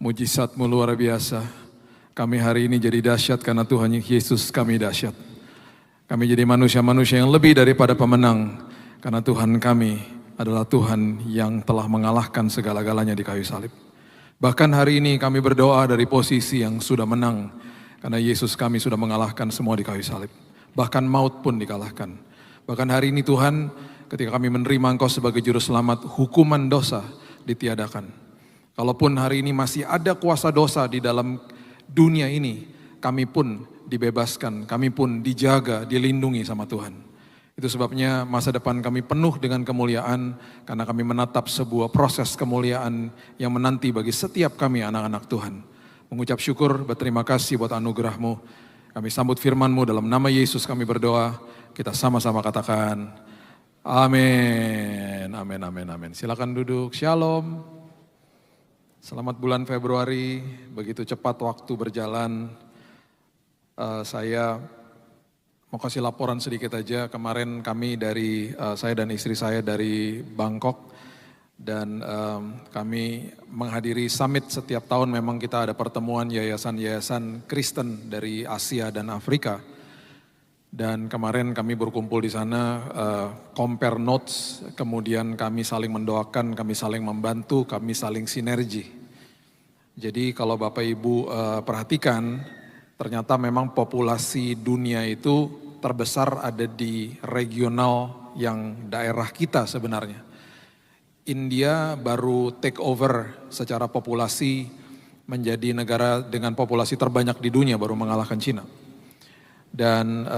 Mujizat-Mu luar biasa. Kami hari ini jadi dahsyat karena Tuhan Yesus kami dahsyat. Kami jadi manusia-manusia yang lebih daripada pemenang karena Tuhan kami adalah Tuhan yang telah mengalahkan segala-galanya di kayu salib. Bahkan hari ini kami berdoa dari posisi yang sudah menang karena Yesus kami sudah mengalahkan semua di kayu salib. Bahkan maut pun dikalahkan. Bahkan hari ini Tuhan, ketika kami menerima Engkau sebagai juru selamat, hukuman dosa ditiadakan. Kalaupun hari ini masih ada kuasa dosa di dalam dunia ini, kami pun dibebaskan, kami pun dijaga, dilindungi sama Tuhan. Itu sebabnya masa depan kami penuh dengan kemuliaan, karena kami menatap sebuah proses kemuliaan yang menanti bagi setiap kami anak-anak Tuhan. Mengucap syukur, berterima kasih buat anugerah-Mu. Kami sambut firman-Mu dalam nama Yesus kami berdoa, kita sama-sama katakan, amin, amin, amin, amin. Silakan duduk, shalom. Selamat bulan Februari, begitu cepat waktu berjalan. Saya mau kasih laporan sedikit aja. Kemarin kami saya dan istri saya dari Bangkok. Dan kami menghadiri summit setiap tahun. Memang kita ada pertemuan yayasan-yayasan Kristen dari Asia dan Afrika. Dan kemarin kami berkumpul di sana, compare notes, kemudian kami saling mendoakan, kami saling membantu, kami saling sinergi. Jadi kalau Bapak Ibu perhatikan, ternyata memang populasi dunia itu terbesar ada di regional yang daerah kita sebenarnya. India baru take over secara populasi menjadi negara dengan populasi terbanyak di dunia, baru mengalahkan Cina. Dan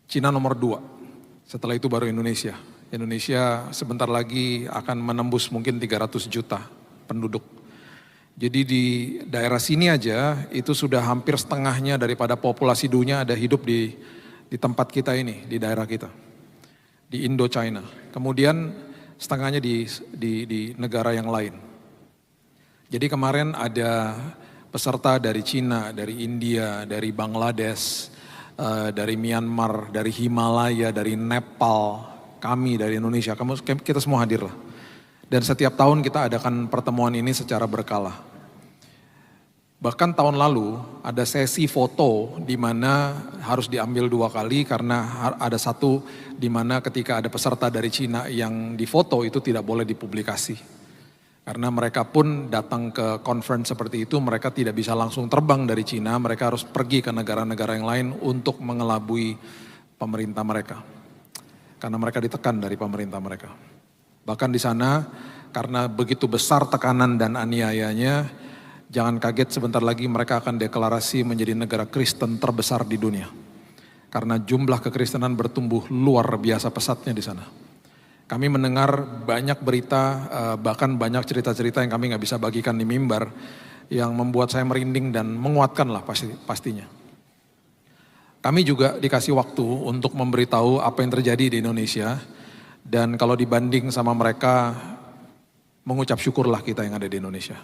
Cina nomor 2, setelah itu baru Indonesia. Indonesia sebentar lagi akan menembus mungkin 300 juta penduduk. Jadi di daerah sini aja itu sudah hampir setengahnya daripada populasi dunia ada hidup di tempat kita ini, di daerah kita. Di Indo-China. Kemudian setengahnya di negara yang lain. Jadi kemarin ada peserta dari Cina, dari India, dari Bangladesh, dari Myanmar, dari Himalaya, dari Nepal, kami dari Indonesia, kita semua hadir lah. Dan setiap tahun kita adakan pertemuan ini secara berkala. Bahkan tahun lalu ada sesi foto di mana harus diambil 2 kali karena ada satu di mana ketika ada peserta dari Cina yang difoto itu tidak boleh dipublikasi. Karena mereka pun datang ke conference seperti itu, mereka tidak bisa langsung terbang dari Cina, mereka harus pergi ke negara-negara yang lain untuk mengelabui pemerintah mereka. Karena mereka ditekan dari pemerintah mereka. Bahkan di sana, karena begitu besar tekanan dan aniayanya, jangan kaget sebentar lagi mereka akan deklarasi menjadi negara Kristen terbesar di dunia. Karena jumlah kekristenan bertumbuh luar biasa pesatnya di sana. Kami mendengar banyak berita, bahkan banyak cerita-cerita yang kami nggak bisa bagikan di mimbar, yang membuat saya merinding dan menguatkan lah pastinya. Kami juga dikasih waktu untuk memberitahu apa yang terjadi di Indonesia, dan kalau dibanding sama mereka, mengucap syukurlah kita yang ada di Indonesia.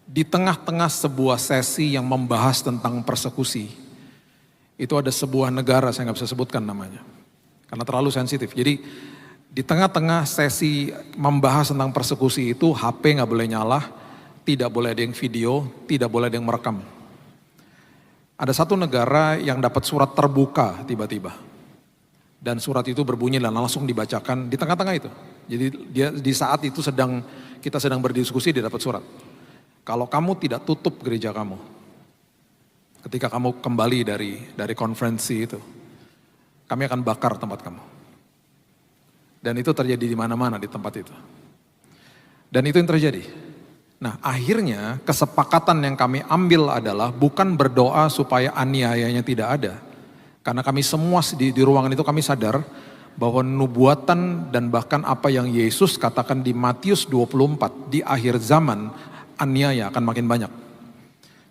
Di tengah-tengah sebuah sesi yang membahas tentang persekusi, itu ada sebuah negara, saya nggak bisa sebutkan namanya. Karena terlalu sensitif. Jadi di tengah-tengah sesi membahas tentang persekusi itu HP nggak boleh nyala, tidak boleh ada yang video, tidak boleh ada yang merekam. Ada satu negara yang dapat surat terbuka tiba-tiba. Dan surat itu berbunyi dan langsung dibacakan di tengah-tengah itu. Jadi dia di saat itu kita sedang berdiskusi, dia dapat surat. Kalau kamu tidak tutup gereja kamu, ketika kamu kembali dari konferensi itu, kami akan bakar tempat kamu. Dan itu terjadi di mana-mana di tempat itu. Dan itu yang terjadi. Nah, akhirnya kesepakatan yang kami ambil adalah bukan berdoa supaya aniayanya tidak ada. Karena kami semua di ruangan itu kami sadar bahwa nubuatan dan bahkan apa yang Yesus katakan di Matius 24, di akhir zaman aniaya akan makin banyak.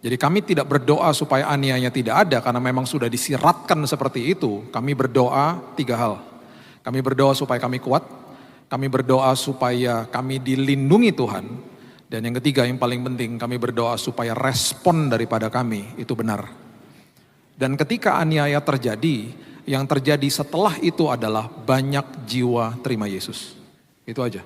Jadi kami tidak berdoa supaya aniaya tidak ada karena memang sudah disiratkan seperti itu. Kami berdoa 3 hal. Kami berdoa supaya kami kuat, kami berdoa supaya kami dilindungi Tuhan, dan yang ketiga yang paling penting kami berdoa supaya respon daripada kami itu benar. Dan ketika aniaya terjadi, yang terjadi setelah itu adalah banyak jiwa terima Yesus. Itu aja.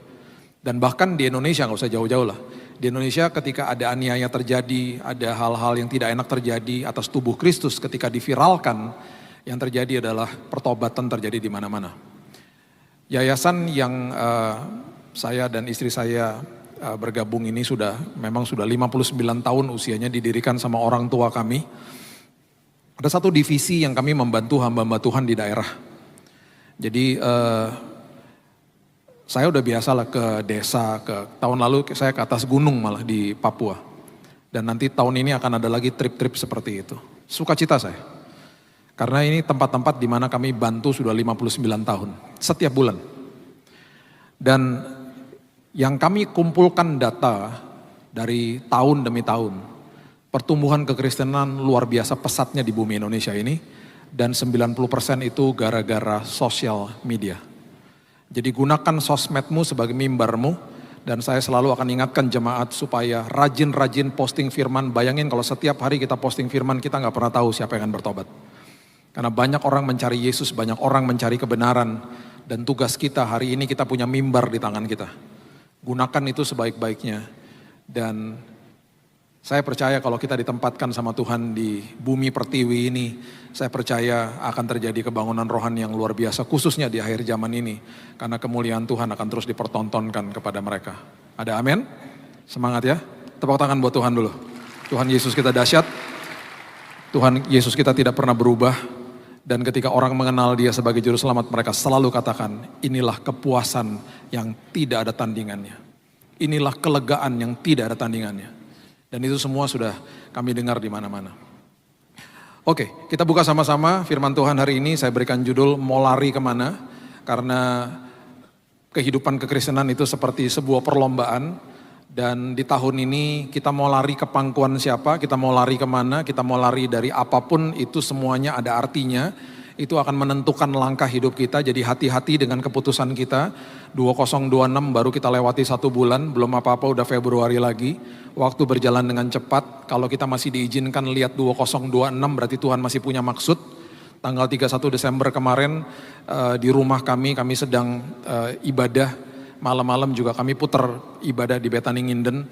Dan bahkan di Indonesia nggak usah jauh-jauh lah. Di Indonesia ketika ada aniaya terjadi, ada hal-hal yang tidak enak terjadi atas tubuh Kristus ketika diviralkan, yang terjadi adalah pertobatan terjadi di mana-mana. Yayasan yang saya dan istri saya bergabung ini memang sudah 59 tahun usianya, didirikan sama orang tua kami. Ada satu divisi yang kami membantu hamba-hamba Tuhan di daerah. Jadi saya udah biasa lah ke desa, tahun lalu saya ke atas gunung malah di Papua. Dan nanti tahun ini akan ada lagi trip-trip seperti itu. Sukacita saya. Karena ini tempat-tempat di mana kami bantu sudah 59 tahun, setiap bulan. Dan yang kami kumpulkan data dari tahun demi tahun, pertumbuhan kekristenan luar biasa pesatnya di bumi Indonesia ini, dan 90% itu gara-gara sosial media. Jadi gunakan sosmedmu sebagai mimbarmu, dan saya selalu akan ingatkan jemaat supaya rajin-rajin posting firman. Bayangin kalau setiap hari kita posting firman, kita nggak pernah tahu siapa yang akan bertobat. Karena banyak orang mencari Yesus, banyak orang mencari kebenaran, dan tugas kita hari ini kita punya mimbar di tangan kita. Gunakan itu sebaik-baiknya, dan saya percaya kalau kita ditempatkan sama Tuhan di bumi pertiwi ini, saya percaya akan terjadi kebangunan rohani yang luar biasa, khususnya di akhir zaman ini. Karena kemuliaan Tuhan akan terus dipertontonkan kepada mereka. Ada amin? Semangat ya. Tepuk tangan buat Tuhan dulu. Tuhan Yesus kita dahsyat. Tuhan Yesus kita tidak pernah berubah. Dan ketika orang mengenal Dia sebagai Juru Selamat, mereka selalu katakan, inilah kepuasan yang tidak ada tandingannya. Inilah kelegaan yang tidak ada tandingannya. Dan itu semua sudah kami dengar di mana-mana. Oke, kita buka sama-sama firman Tuhan hari ini. Saya berikan judul, mau lari kemana? Karena kehidupan kekristenan itu seperti sebuah perlombaan. Dan di tahun ini kita mau lari ke pangkuan siapa, kita mau lari kemana, kita mau lari dari apapun, itu semuanya ada artinya. Itu akan menentukan langkah hidup kita, jadi hati-hati dengan keputusan kita. 2026 baru kita lewati 1 bulan, belum apa-apa udah Februari lagi. Waktu berjalan dengan cepat, kalau kita masih diizinkan lihat 2026 berarti Tuhan masih punya maksud. Tanggal 31 Desember kemarin di rumah kami sedang ibadah. Malam-malam juga kami putar ibadah di Betani Nginden.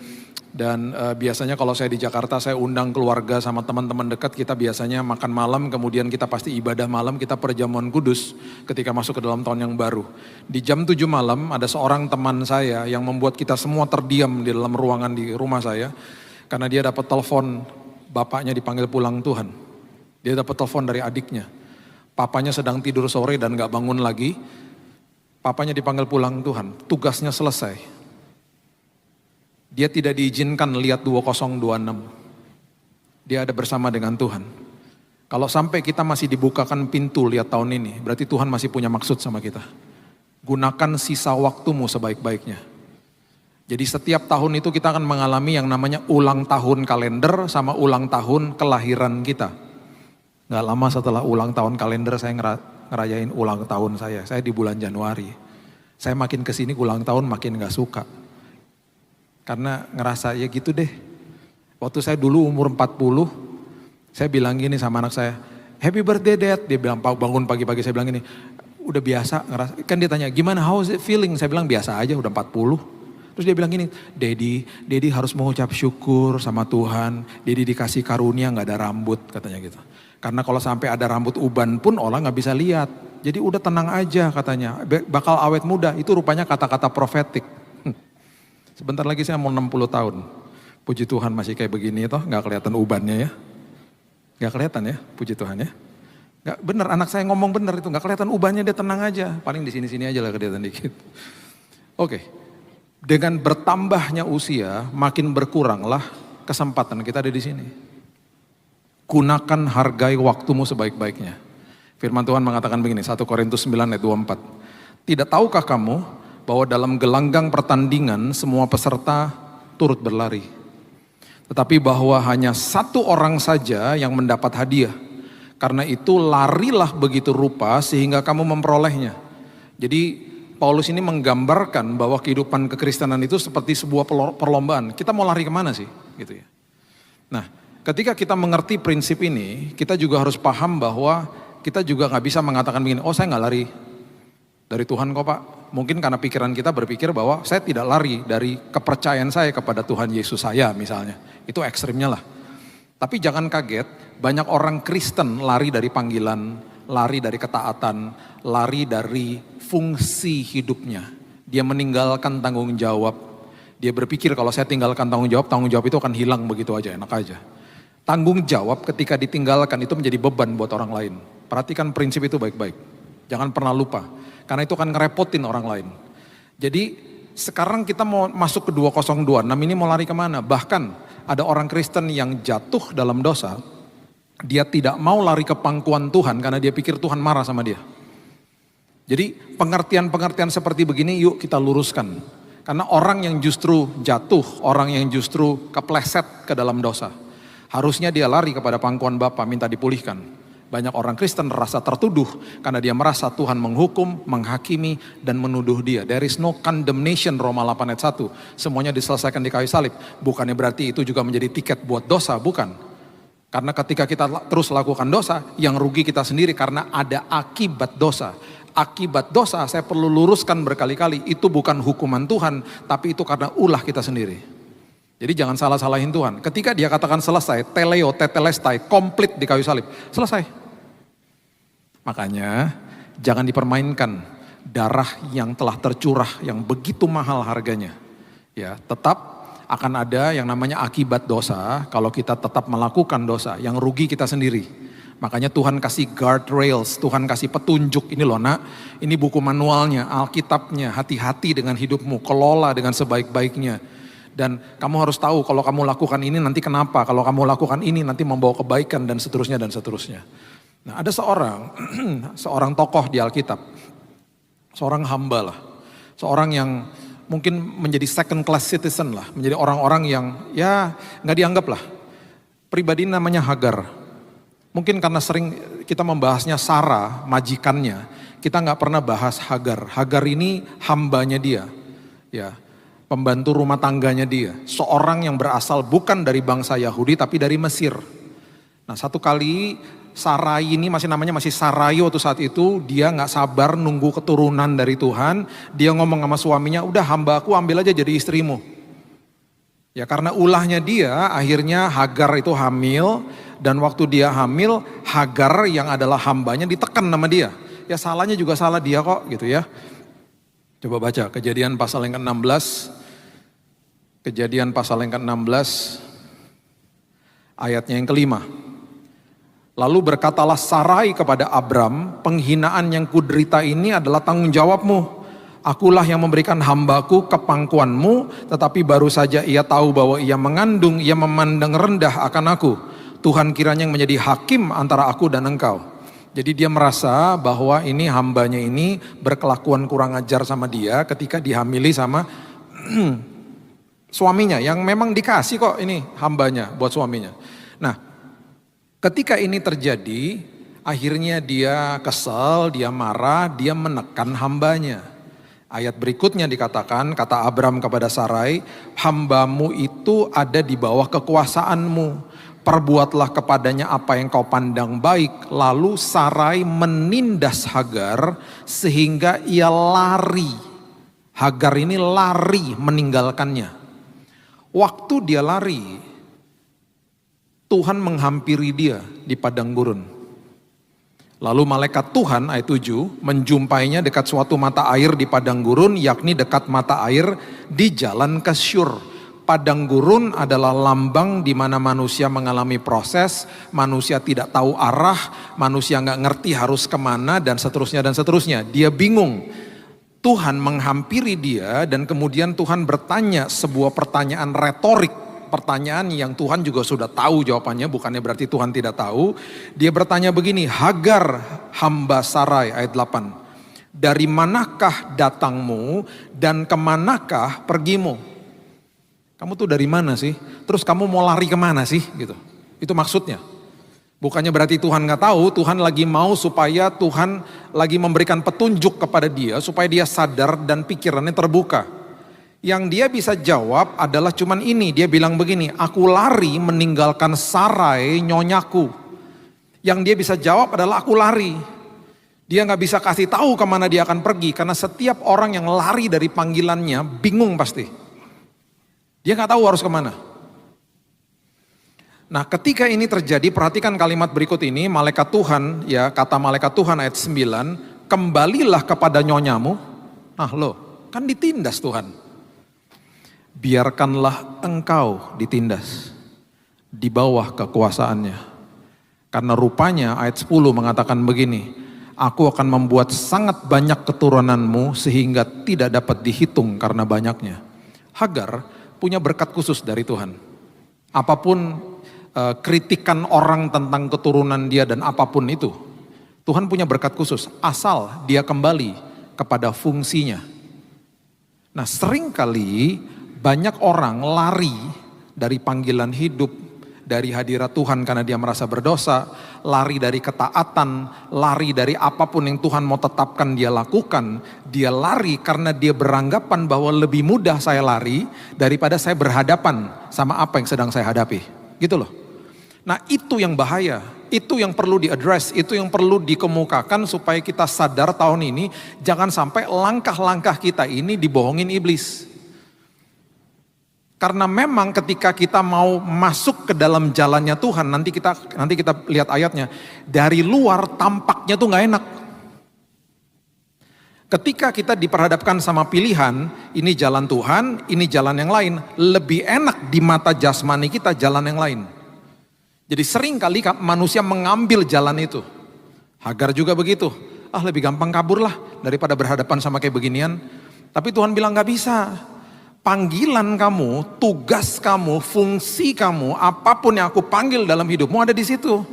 Dan biasanya kalau saya di Jakarta, saya undang keluarga sama teman-teman dekat, kita biasanya makan malam, kemudian kita pasti ibadah malam, kita perjamuan kudus ketika masuk ke dalam tahun yang baru. Di jam 7 malam ada seorang teman saya yang membuat kita semua terdiam di dalam ruangan di rumah saya. Karena dia dapat telepon, bapaknya dipanggil pulang Tuhan. Dia dapat telepon dari adiknya. Papanya sedang tidur sore dan gak bangun lagi. Papanya dipanggil pulang Tuhan, tugasnya selesai. Dia tidak diizinkan lihat 2026. Dia ada bersama dengan Tuhan. Kalau sampai kita masih dibukakan pintu lihat tahun ini, berarti Tuhan masih punya maksud sama kita. Gunakan sisa waktumu sebaik-baiknya. Jadi setiap tahun itu kita akan mengalami yang namanya ulang tahun kalender sama ulang tahun kelahiran kita. Gak lama setelah ulang tahun kalender saya ngerayain ulang tahun saya di bulan Januari. Saya makin kesini ulang tahun makin gak suka. Karena ngerasa ya gitu deh. Waktu saya dulu umur 40, saya bilang gini sama anak saya, happy birthday dad. Dia bilang bangun pagi-pagi, saya bilang gini, udah biasa ngerasa. Kan dia tanya gimana, how is it feeling? Saya bilang biasa aja udah 40. Terus dia bilang gini, Daddy harus mengucap syukur sama Tuhan. Daddy dikasih karunia gak ada rambut katanya gitu. Karena kalau sampai ada rambut uban pun orang gak bisa lihat. Jadi udah tenang aja katanya, bakal awet muda. Itu rupanya kata-kata profetik. Sebentar lagi saya mau 60 tahun. Puji Tuhan masih kayak begini toh, gak kelihatan ubannya ya. Gak kelihatan ya, puji Tuhan ya. Gak bener, anak saya ngomong bener itu, gak kelihatan ubannya, dia tenang aja. Paling di sini-sini aja lah kelihatan dikit. Oke, dengan bertambahnya usia, makin berkuranglah kesempatan kita ada di sini. Gunakan, hargai waktumu sebaik-baiknya. Firman Tuhan mengatakan begini, 1 Korintus 9 ayat 24. Tidak tahukah kamu bahwa dalam gelanggang pertandingan semua peserta turut berlari. Tetapi bahwa hanya satu orang saja yang mendapat hadiah. Karena itu larilah begitu rupa sehingga kamu memperolehnya. Jadi Paulus ini menggambarkan bahwa kehidupan kekristenan itu seperti sebuah perlombaan. Kita mau lari kemana sih? Gitu ya. Nah, ketika kita mengerti prinsip ini, kita juga harus paham bahwa kita juga gak bisa mengatakan begini, oh saya gak lari. Dari Tuhan kok Pak. Mungkin karena pikiran kita berpikir bahwa saya tidak lari dari kepercayaan saya kepada Tuhan Yesus saya misalnya. Itu ekstrimnya lah. Tapi jangan kaget, banyak orang Kristen lari dari panggilan, lari dari ketaatan, lari dari fungsi hidupnya. Dia meninggalkan tanggung jawab. Dia berpikir kalau saya tinggalkan tanggung jawab itu akan hilang begitu aja, enak aja. Tanggung jawab ketika ditinggalkan itu menjadi beban buat orang lain. Perhatikan prinsip itu baik-baik. Jangan pernah lupa. Karena itu akan ngerepotin orang lain. Jadi sekarang kita mau masuk ke 2026 ini mau lari kemana? Bahkan ada orang Kristen yang jatuh dalam dosa. Dia tidak mau lari ke pangkuan Tuhan karena dia pikir Tuhan marah sama dia. Jadi pengertian-pengertian seperti begini yuk kita luruskan. Karena orang yang justru jatuh, orang yang justru kepleset ke dalam dosa. Harusnya dia lari kepada pangkuan Bapa minta dipulihkan. Banyak orang Kristen rasa tertuduh karena dia merasa Tuhan menghukum, menghakimi, dan menuduh dia. There is no condemnation Roma 8 ayat 1. Semuanya diselesaikan di kayu salib. Bukannya berarti itu juga menjadi tiket buat dosa, bukan. Karena ketika kita terus lakukan dosa, yang rugi kita sendiri karena ada akibat dosa. Akibat dosa saya perlu luruskan berkali-kali. Itu bukan hukuman Tuhan, tapi itu karena ulah kita sendiri. Jadi jangan salah-salahin Tuhan. Ketika dia katakan selesai, teleo, tetelestai, komplit di kayu salib. Selesai. Makanya jangan dipermainkan darah yang telah tercurah, yang begitu mahal harganya. Ya, tetap akan ada yang namanya akibat dosa kalau kita tetap melakukan dosa. Yang rugi kita sendiri. Makanya Tuhan kasih guardrails, Tuhan kasih petunjuk. Ini loh nak, ini buku manualnya, Alkitabnya. Hati-hati dengan hidupmu, kelola dengan sebaik-baiknya. Dan kamu harus tahu kalau kamu lakukan ini nanti kenapa, kalau kamu lakukan ini nanti membawa kebaikan dan seterusnya dan seterusnya. Nah ada seorang tokoh di Alkitab, seorang hamba lah, seorang yang mungkin menjadi second class citizen lah, menjadi orang-orang yang ya nggak dianggap lah. Pribadi namanya Hagar. Mungkin karena sering kita membahasnya Sarah, majikannya, kita nggak pernah bahas Hagar. Hagar ini hambanya dia, ya. Pembantu rumah tangganya dia. Seorang yang berasal bukan dari bangsa Yahudi tapi dari Mesir. Nah satu kali Sarai ini masih Sarai waktu saat itu. Dia gak sabar nunggu keturunan dari Tuhan. Dia ngomong sama suaminya, udah hamba aku ambil aja jadi istrimu. Ya karena ulahnya dia akhirnya Hagar itu hamil. Dan waktu dia hamil Hagar yang adalah hambanya ditekan sama dia. Ya salahnya juga salah dia kok gitu ya. Coba baca Kejadian pasal yang ke-16. Kejadian pasal yang ke-16 ayatnya yang ke-5. Lalu berkatalah Sarai kepada Abram, penghinaan yang kuderita ini adalah tanggung jawabmu. Akulah yang memberikan hambaku ke pangkuanmu, tetapi baru saja ia tahu bahwa ia mengandung, ia memandang rendah akan aku. Tuhan kiranya yang menjadi hakim antara aku dan engkau. Jadi dia merasa bahwa ini hambanya ini berkelakuan kurang ajar sama dia ketika dihamili sama suaminya yang memang dikasih kok ini hambanya buat suaminya. Nah ketika ini terjadi akhirnya dia kesal, dia marah, dia menekan hambanya. Ayat berikutnya dikatakan, kata Abram kepada Sarai, hambamu itu ada di bawah kekuasaanmu. Perbuatlah kepadanya apa yang kau pandang baik. Lalu Sarai menindas Hagar sehingga ia lari. Hagar ini lari meninggalkannya. Waktu dia lari, Tuhan menghampiri dia di padang gurun. Lalu malaikat Tuhan ayat 7 menjumpainya dekat suatu mata air di padang gurun, yakni dekat mata air di jalan ke Syur. Padang gurun adalah lambang di mana manusia mengalami proses, manusia tidak tahu arah, manusia nggak ngerti harus kemana dan seterusnya dan seterusnya. Dia bingung. Tuhan menghampiri dia dan kemudian Tuhan bertanya sebuah pertanyaan retorik, pertanyaan yang Tuhan juga sudah tahu jawabannya, bukannya berarti Tuhan tidak tahu. Dia bertanya begini, Hagar hamba Sarai ayat 8, dari manakah datangmu dan kemanakah pergimu? Kamu tuh dari mana sih? Terus kamu mau lari kemana sih? Gitu. Itu maksudnya. Bukannya berarti Tuhan nggak tahu, Tuhan lagi mau supaya Tuhan lagi memberikan petunjuk kepada dia supaya dia sadar dan pikirannya terbuka. Yang dia bisa jawab adalah cuman ini, dia bilang begini, aku lari meninggalkan Sarai nyonyaku. Yang dia bisa jawab adalah aku lari. Dia nggak bisa kasih tahu kemana dia akan pergi, karena setiap orang yang lari dari panggilannya bingung pasti. Dia nggak tahu harus kemana. Nah, ketika ini terjadi, perhatikan kalimat berikut ini, malaikat Tuhan, ya kata malaikat Tuhan ayat 9, kembalilah kepada nyonyamu. Nah loh, kan ditindas Tuhan. Biarkanlah engkau ditindas di bawah kekuasaannya. Karena rupanya ayat 10 mengatakan begini, aku akan membuat sangat banyak keturunanmu sehingga tidak dapat dihitung karena banyaknya. Hagar punya berkat khusus dari Tuhan. Apapun kritikan orang tentang keturunan dia dan apapun itu, Tuhan punya berkat khusus asal dia kembali kepada fungsinya. Nah, seringkali banyak orang lari dari panggilan hidup, dari hadirat Tuhan karena dia merasa berdosa, lari dari ketaatan, lari dari apapun yang Tuhan mau tetapkan dia lakukan. Dia lari karena dia beranggapan bahwa lebih mudah saya lari daripada saya berhadapan sama apa yang sedang saya hadapi. Gitu loh. Nah, itu yang bahaya, itu yang perlu diaddress, itu yang perlu dikemukakan supaya kita sadar tahun ini jangan sampai langkah-langkah kita ini dibohongin iblis. Karena memang ketika kita mau masuk ke dalam jalannya Tuhan, nanti kita lihat ayatnya, dari luar tampaknya tuh nggak enak. Ketika kita diperhadapkan sama pilihan, ini jalan Tuhan, ini jalan yang lain, lebih enak di mata jasmani kita jalan yang lain. Jadi sering kali manusia mengambil jalan itu. Hagar juga begitu. Lebih gampang kabur lah daripada berhadapan sama kayak beginian. Tapi Tuhan bilang gak bisa. Panggilan kamu, tugas kamu, fungsi kamu, apapun yang aku panggil dalam hidupmu ada di situ.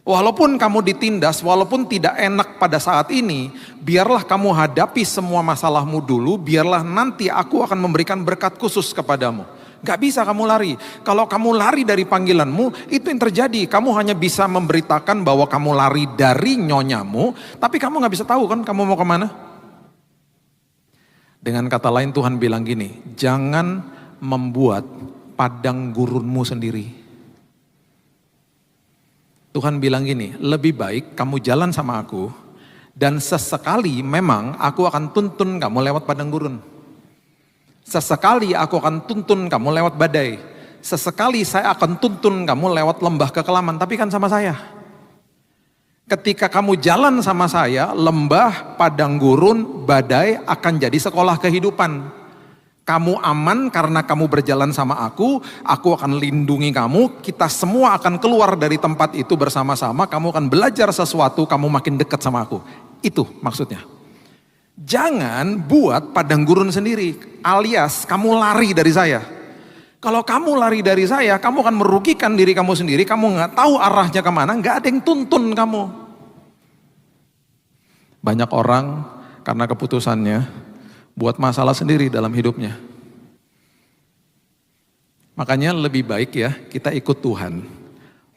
Walaupun kamu ditindas, walaupun tidak enak pada saat ini, biarlah kamu hadapi semua masalahmu dulu, biarlah nanti aku akan memberikan berkat khusus kepadamu. Gak bisa kamu lari. Kalau kamu lari dari panggilanmu, itu yang terjadi. Kamu hanya bisa memberitakan bahwa kamu lari dari nyonyamu, tapi kamu gak bisa tahu kan kamu mau kemana. Dengan kata lain Tuhan bilang gini, jangan membuat padang gurunmu sendiri. Tuhan bilang gini, lebih baik kamu jalan sama aku, dan sesekali memang aku akan tuntun kamu lewat padang gurun. Sesekali aku akan tuntun kamu lewat badai. Sesekali saya akan tuntun kamu lewat lembah kekelaman, tapi kan sama saya. Ketika kamu jalan sama saya, lembah, padang gurun, badai akan jadi sekolah kehidupan. Kamu aman karena kamu berjalan sama aku akan lindungi kamu, kita semua akan keluar dari tempat itu bersama-sama, kamu akan belajar sesuatu, kamu makin dekat sama aku. Itu maksudnya. Jangan buat padang gurun sendiri, alias kamu lari dari saya. Kalau kamu lari dari saya, kamu akan merugikan diri kamu sendiri, kamu gak tahu arahnya kemana, gak ada yang tuntun kamu. Banyak orang karena keputusannya buat masalah sendiri dalam hidupnya. Makanya lebih baik ya kita ikut Tuhan.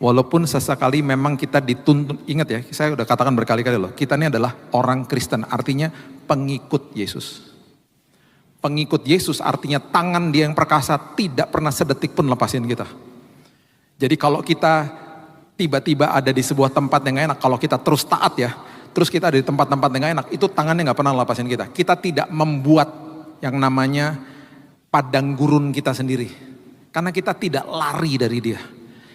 Walaupun sesekali memang kita dituntun, ingat ya, saya udah katakan berkali-kali loh, kita ini adalah orang Kristen, artinya pengikut Yesus. Pengikut Yesus artinya tangan dia yang perkasa tidak pernah sedetik pun lepasin kita. Jadi kalau kita tiba-tiba ada di sebuah tempat yang gak enak, kalau kita terus taat ya, terus kita ada di tempat-tempat yang gak enak, itu tangannya gak pernah lepasin kita. Kita tidak membuat yang namanya padang gurun kita sendiri. Karena kita tidak lari dari dia.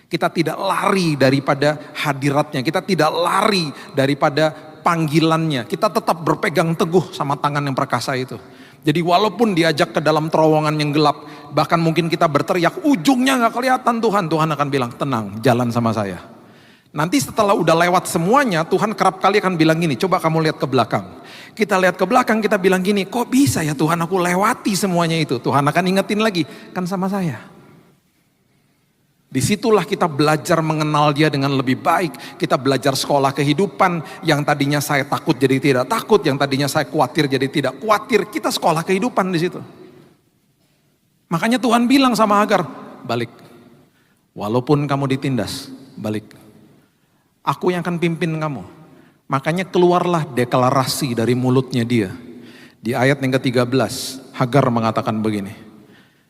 Kita tidak lari daripada hadiratnya, kita tidak lari daripada panggilannya. Kita tetap berpegang teguh sama tangan yang perkasa itu. Jadi walaupun diajak ke dalam terowongan yang gelap, bahkan mungkin kita berteriak, ujungnya gak kelihatan Tuhan. Tuhan akan bilang, tenang, jalan sama saya. Nanti setelah udah lewat semuanya, Tuhan kerap kali akan bilang gini, coba kamu lihat ke belakang. Kita lihat ke belakang, kita bilang gini, kok bisa ya Tuhan aku lewati semuanya itu. Tuhan akan ingetin lagi, kan sama saya. Disitulah kita belajar mengenal dia dengan lebih baik. Kita belajar sekolah kehidupan. Yang tadinya saya takut jadi tidak takut. Yang tadinya saya khawatir jadi tidak khawatir. Kita sekolah kehidupan di situ. Makanya Tuhan bilang sama Hagar, balik. Walaupun kamu ditindas, balik. Aku yang akan pimpin kamu. Makanya keluarlah deklarasi dari mulutnya dia. Di ayat yang ke-13, Hagar mengatakan begini.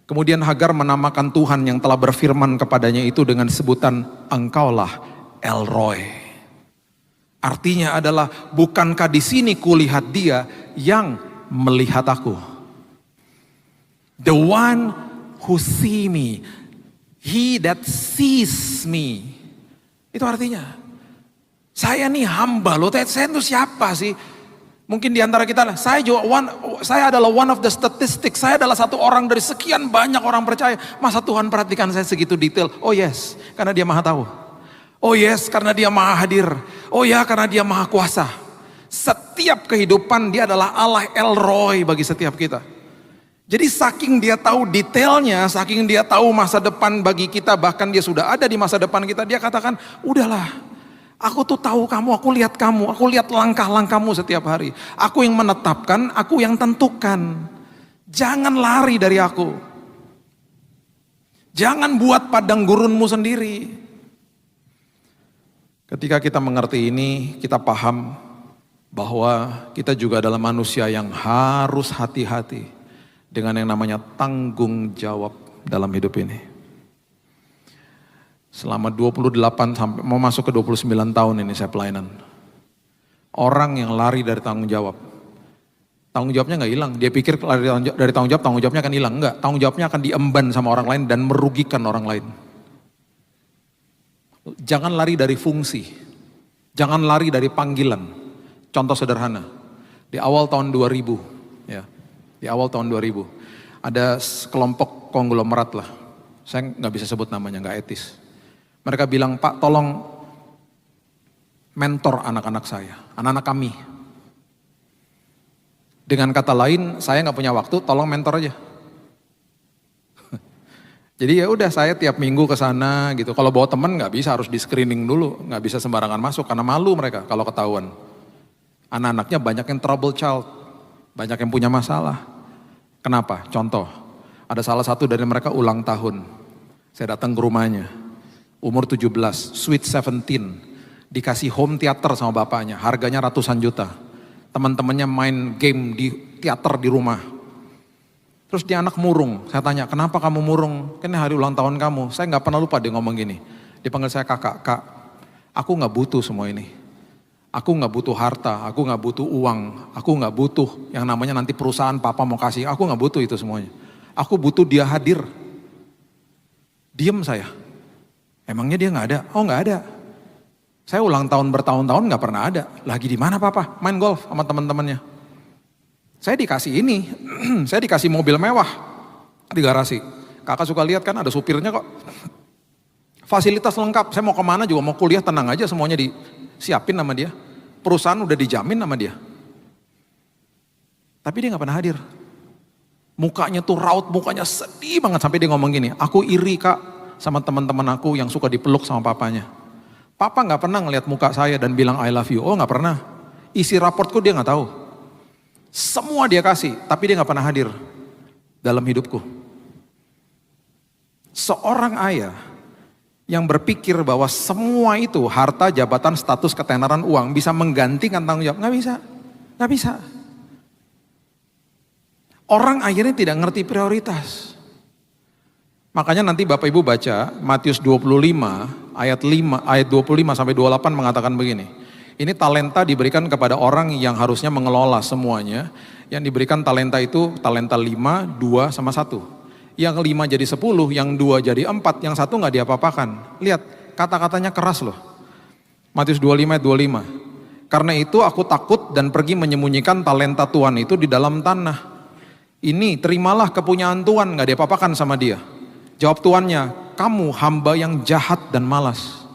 Kemudian Hagar menamakan Tuhan yang telah berfirman kepadanya itu dengan sebutan Engkaulah El Roy. Artinya adalah, bukankah di sini kulihat dia yang melihat aku. The one who see me, he that sees me. Itu artinya, saya nih hamba loh, saya itu siapa sih? Mungkin di antara kita, saya adalah one of the statistics, saya adalah satu orang dari sekian banyak orang percaya. Masa Tuhan perhatikan saya segitu detail? Oh yes, karena dia maha tahu. Oh yes, karena dia maha hadir. Oh ya, karena dia maha kuasa. Setiap kehidupan dia adalah Allah El Roy bagi setiap kita. Jadi saking dia tahu detailnya, saking dia tahu masa depan bagi kita, bahkan dia sudah ada di masa depan kita, dia katakan, udahlah, aku tuh tahu kamu, aku lihat langkah-langkahmu setiap hari. Aku yang menetapkan, aku yang tentukan. Jangan lari dari aku. Jangan buat padang gurunmu sendiri. Ketika kita mengerti ini, kita paham bahwa kita juga adalah manusia yang harus hati-hati dengan yang namanya tanggung jawab dalam hidup ini. Selama 28 sampai mau masuk ke 29 tahun ini saya pelayanan. Orang yang lari dari tanggung jawab. Tanggung jawabnya gak hilang. Dia pikir lari dari tanggung jawabnya akan hilang. Enggak, tanggung jawabnya akan diemban sama orang lain dan merugikan orang lain. Jangan lari dari fungsi. Jangan lari dari panggilan. Contoh sederhana. Di awal tahun 2000, ya. Di awal tahun 2000 ada kelompok konglomerat lah. Saya nggak bisa sebut namanya, nggak etis. Mereka bilang, Pak tolong mentor anak-anak saya, anak-anak kami. Dengan kata lain, saya nggak punya waktu, tolong mentor aja. Jadi ya udah, saya tiap minggu ke sana gitu. Kalau bawa teman nggak bisa, harus di screening dulu, nggak bisa sembarangan masuk karena malu mereka kalau ketahuan. Anak-anaknya banyak yang trouble child, banyak yang punya masalah. Kenapa? Contoh, ada salah satu dari mereka ulang tahun. Saya datang ke rumahnya, umur 17, sweet 17, dikasih home theater sama bapaknya, harganya ratusan juta. Teman-temannya main game di teater di rumah. Terus dia anak murung, saya tanya, kenapa kamu murung? Kan hari ulang tahun kamu. Saya nggak pernah lupa dia ngomong gini. Dia panggil saya kakak, kak, aku nggak butuh semua ini. Aku nggak butuh harta, aku nggak butuh uang, aku nggak butuh yang namanya nanti perusahaan papa mau kasih. Aku nggak butuh itu semuanya. Aku butuh dia hadir. Diem saya. Emangnya dia nggak ada? Oh nggak ada. Saya ulang tahun bertahun-tahun nggak pernah ada. Lagi di mana papa? Main golf sama teman-temannya. Saya dikasih ini, saya dikasih mobil mewah di garasi. Kakak suka lihat kan ada supirnya kok. Fasilitas lengkap, saya mau kemana juga, mau kuliah tenang aja semuanya disiapin sama dia. Perusahaan udah dijamin sama dia. Tapi dia gak pernah hadir. Mukanya tuh raut, mukanya sedih banget sampai dia ngomong gini, aku iri kak sama teman-teman aku yang suka dipeluk sama papanya. Papa gak pernah ngeliat muka saya dan bilang I love you, oh gak pernah. Isi raportku dia gak tahu. Semua dia kasih, tapi dia gak pernah hadir dalam hidupku. Seorang ayah yang berpikir bahwa semua itu harta, jabatan, status, ketenaran, uang bisa menggantikan tanggung jawab, gak bisa, gak bisa. Orang akhirnya tidak ngerti prioritas. Makanya nanti Bapak Ibu baca Matius 25 ayat 25 sampai 28 mengatakan begini. Ini talenta diberikan kepada orang yang harusnya mengelola semuanya. Yang diberikan talenta itu talenta 5, 2 sama 1. Yang 5 jadi 10, yang 2 jadi 4, yang 1 gak diapa-apakan. Lihat kata-katanya keras loh. Matius 25 ayat 25. Karena itu aku takut dan pergi menyembunyikan talenta Tuhan itu di dalam tanah. Ini terimalah kepunyaan Tuhan, gak diapa-apakan sama dia. Jawab tuannya, kamu hamba yang jahat dan malas.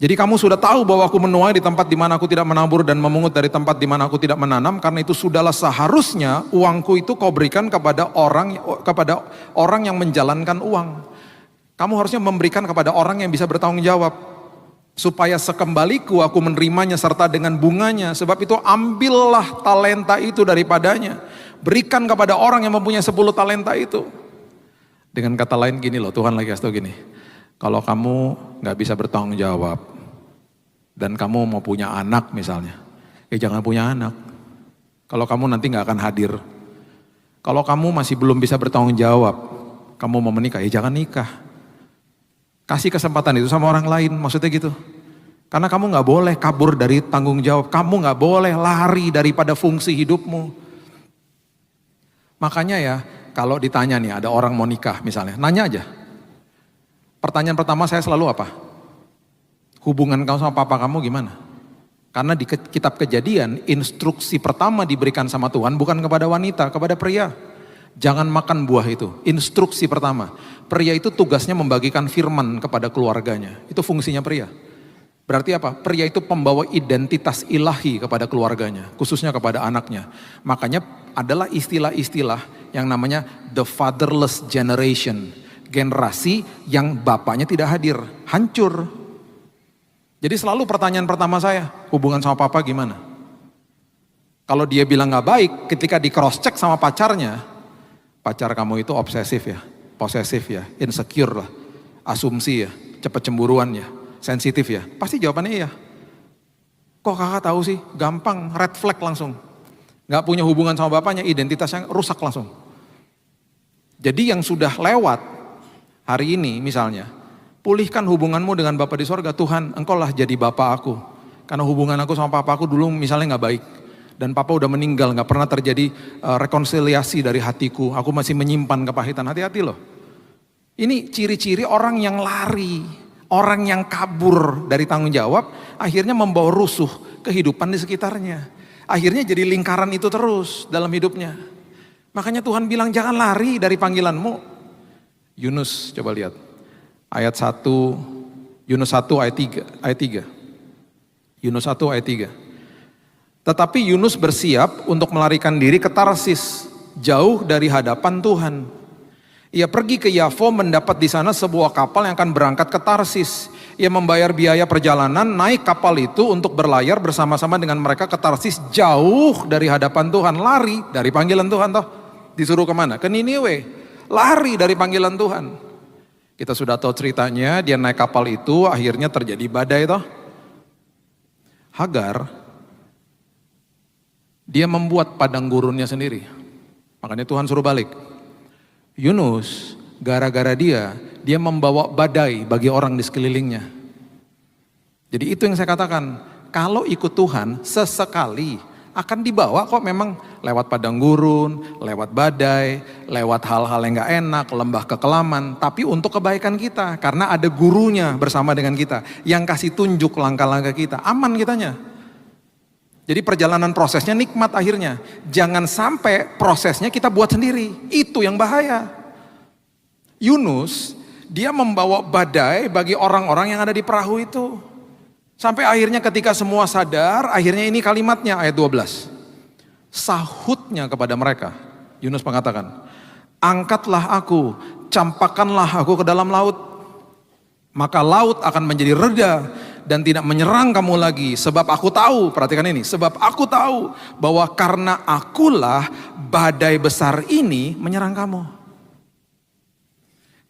Jadi kamu sudah tahu bahwa aku menuai di tempat di mana aku tidak menabur dan memungut dari tempat di mana aku tidak menanam. Karena itu sudahlah seharusnya uangku itu kau berikan kepada orang yang menjalankan uang. Kamu harusnya memberikan kepada orang yang bisa bertanggung jawab. Supaya sekembaliku aku menerimanya serta dengan bunganya. Sebab itu ambillah talenta itu daripadanya. Berikan kepada orang yang mempunyai 10 talenta itu. Dengan kata lain gini loh, Tuhan lagi kasih tau gini. Kalau kamu gak bisa bertanggung jawab dan kamu mau punya anak misalnya, ya jangan punya anak. Kalau kamu nanti gak akan hadir. Kalau kamu masih belum bisa bertanggung jawab, kamu mau menikah, ya jangan nikah. Kasih kesempatan itu sama orang lain, maksudnya gitu. Karena kamu nggak boleh kabur dari tanggung jawab, kamu nggak boleh lari daripada fungsi hidupmu. Makanya ya, kalau ditanya nih ada orang mau nikah misalnya, nanya aja. Pertanyaan pertama saya selalu apa? Hubungan kamu sama papa kamu gimana? Karena di kitab Kejadian, instruksi pertama diberikan sama Tuhan bukan kepada wanita, kepada pria. Jangan makan buah itu, instruksi pertama. Pria itu tugasnya membagikan firman kepada keluarganya, itu fungsinya pria. Berarti apa? Pria itu pembawa identitas ilahi kepada keluarganya, khususnya kepada anaknya. Makanya adalah istilah-istilah yang namanya the fatherless generation. Generasi yang bapaknya tidak hadir, hancur. Jadi selalu pertanyaan pertama saya, hubungan sama papa gimana? Kalau dia bilang gak baik, ketika di cross check sama pacarnya, pacar kamu itu obsesif ya, posesif ya, insecure lah, asumsi ya, cepet cemburuan ya, sensitif ya, pasti jawabannya iya. Kok kakak tahu sih? Gampang, red flag langsung. Gak punya hubungan sama bapaknya, identitasnya rusak langsung. Jadi yang sudah lewat hari ini misalnya, pulihkan hubunganmu dengan Bapa di sorga. Tuhan, engkau lah jadi Bapa aku. Karena hubungan aku sama Papa aku dulu misalnya gak baik. Dan Papa udah meninggal, gak pernah terjadi rekonsiliasi dari hatiku. Aku masih menyimpan kepahitan, hati-hati loh. Ini ciri-ciri orang yang lari, orang yang kabur dari tanggung jawab, akhirnya membawa rusuh kehidupan di sekitarnya. Akhirnya jadi lingkaran itu terus dalam hidupnya. Makanya Tuhan bilang jangan lari dari panggilanmu. Yunus, coba lihat. Ayat 1, Yunus 1 ayat 3. Yunus 1 ayat 3. Tetapi Yunus bersiap untuk melarikan diri ke Tarsis, jauh dari hadapan Tuhan. Ia pergi ke Yafo, mendapat di sana sebuah kapal yang akan berangkat ke Tarsis. Ia membayar biaya perjalanan, naik kapal itu untuk berlayar bersama-sama dengan mereka ke Tarsis, jauh dari hadapan Tuhan, lari dari panggilan Tuhan toh. Disuruh kemana? Ke Niniwe, lari dari panggilan Tuhan. Kita sudah tahu ceritanya, dia naik kapal itu, akhirnya terjadi badai toh. Hagar, dia membuat padang gurunnya sendiri. Makanya Tuhan suruh balik. Yunus, gara-gara dia membawa badai bagi orang di sekelilingnya. Jadi itu yang saya katakan, kalau ikut Tuhan sesekali akan dibawa kok memang lewat padang gurun, lewat badai, lewat hal-hal yang gak enak, lembah kekelaman. Tapi untuk kebaikan kita, karena ada gurunya bersama dengan kita, yang kasih tunjuk langkah-langkah kita, aman kitanya. Jadi perjalanan prosesnya nikmat akhirnya. Jangan sampai prosesnya kita buat sendiri. Itu yang bahaya. Yunus, dia membawa badai bagi orang-orang yang ada di perahu itu. Sampai akhirnya ketika semua sadar, akhirnya ini kalimatnya ayat 12. Sahutnya kepada mereka. Yunus mengatakan, angkatlah aku, campakkanlah aku ke dalam laut. Maka laut akan menjadi reda dan tidak menyerang kamu lagi. Sebab aku tahu, perhatikan ini, sebab aku tahu bahwa karena akulah badai besar ini menyerang kamu.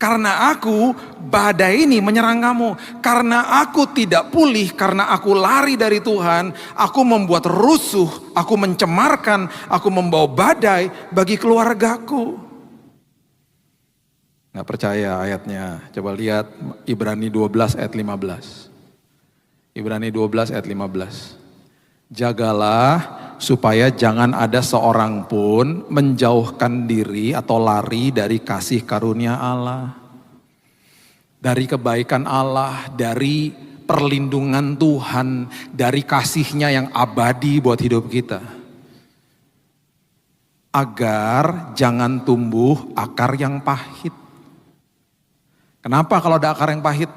Karena aku badai ini menyerang kamu. Karena aku tidak pulih, karena aku lari dari Tuhan, aku membuat rusuh, aku mencemarkan, aku membawa badai bagi keluargaku. Nggak percaya ayatnya, coba lihat Ibrani 12 ayat 15. Ibrani 12 ayat 15. Jagalah supaya jangan ada seorang pun menjauhkan diri atau lari dari kasih karunia Allah. Dari kebaikan Allah, dari perlindungan Tuhan, dari kasihnya yang abadi buat hidup kita. Agar jangan tumbuh akar yang pahit. Kenapa kalau ada akar yang pahit?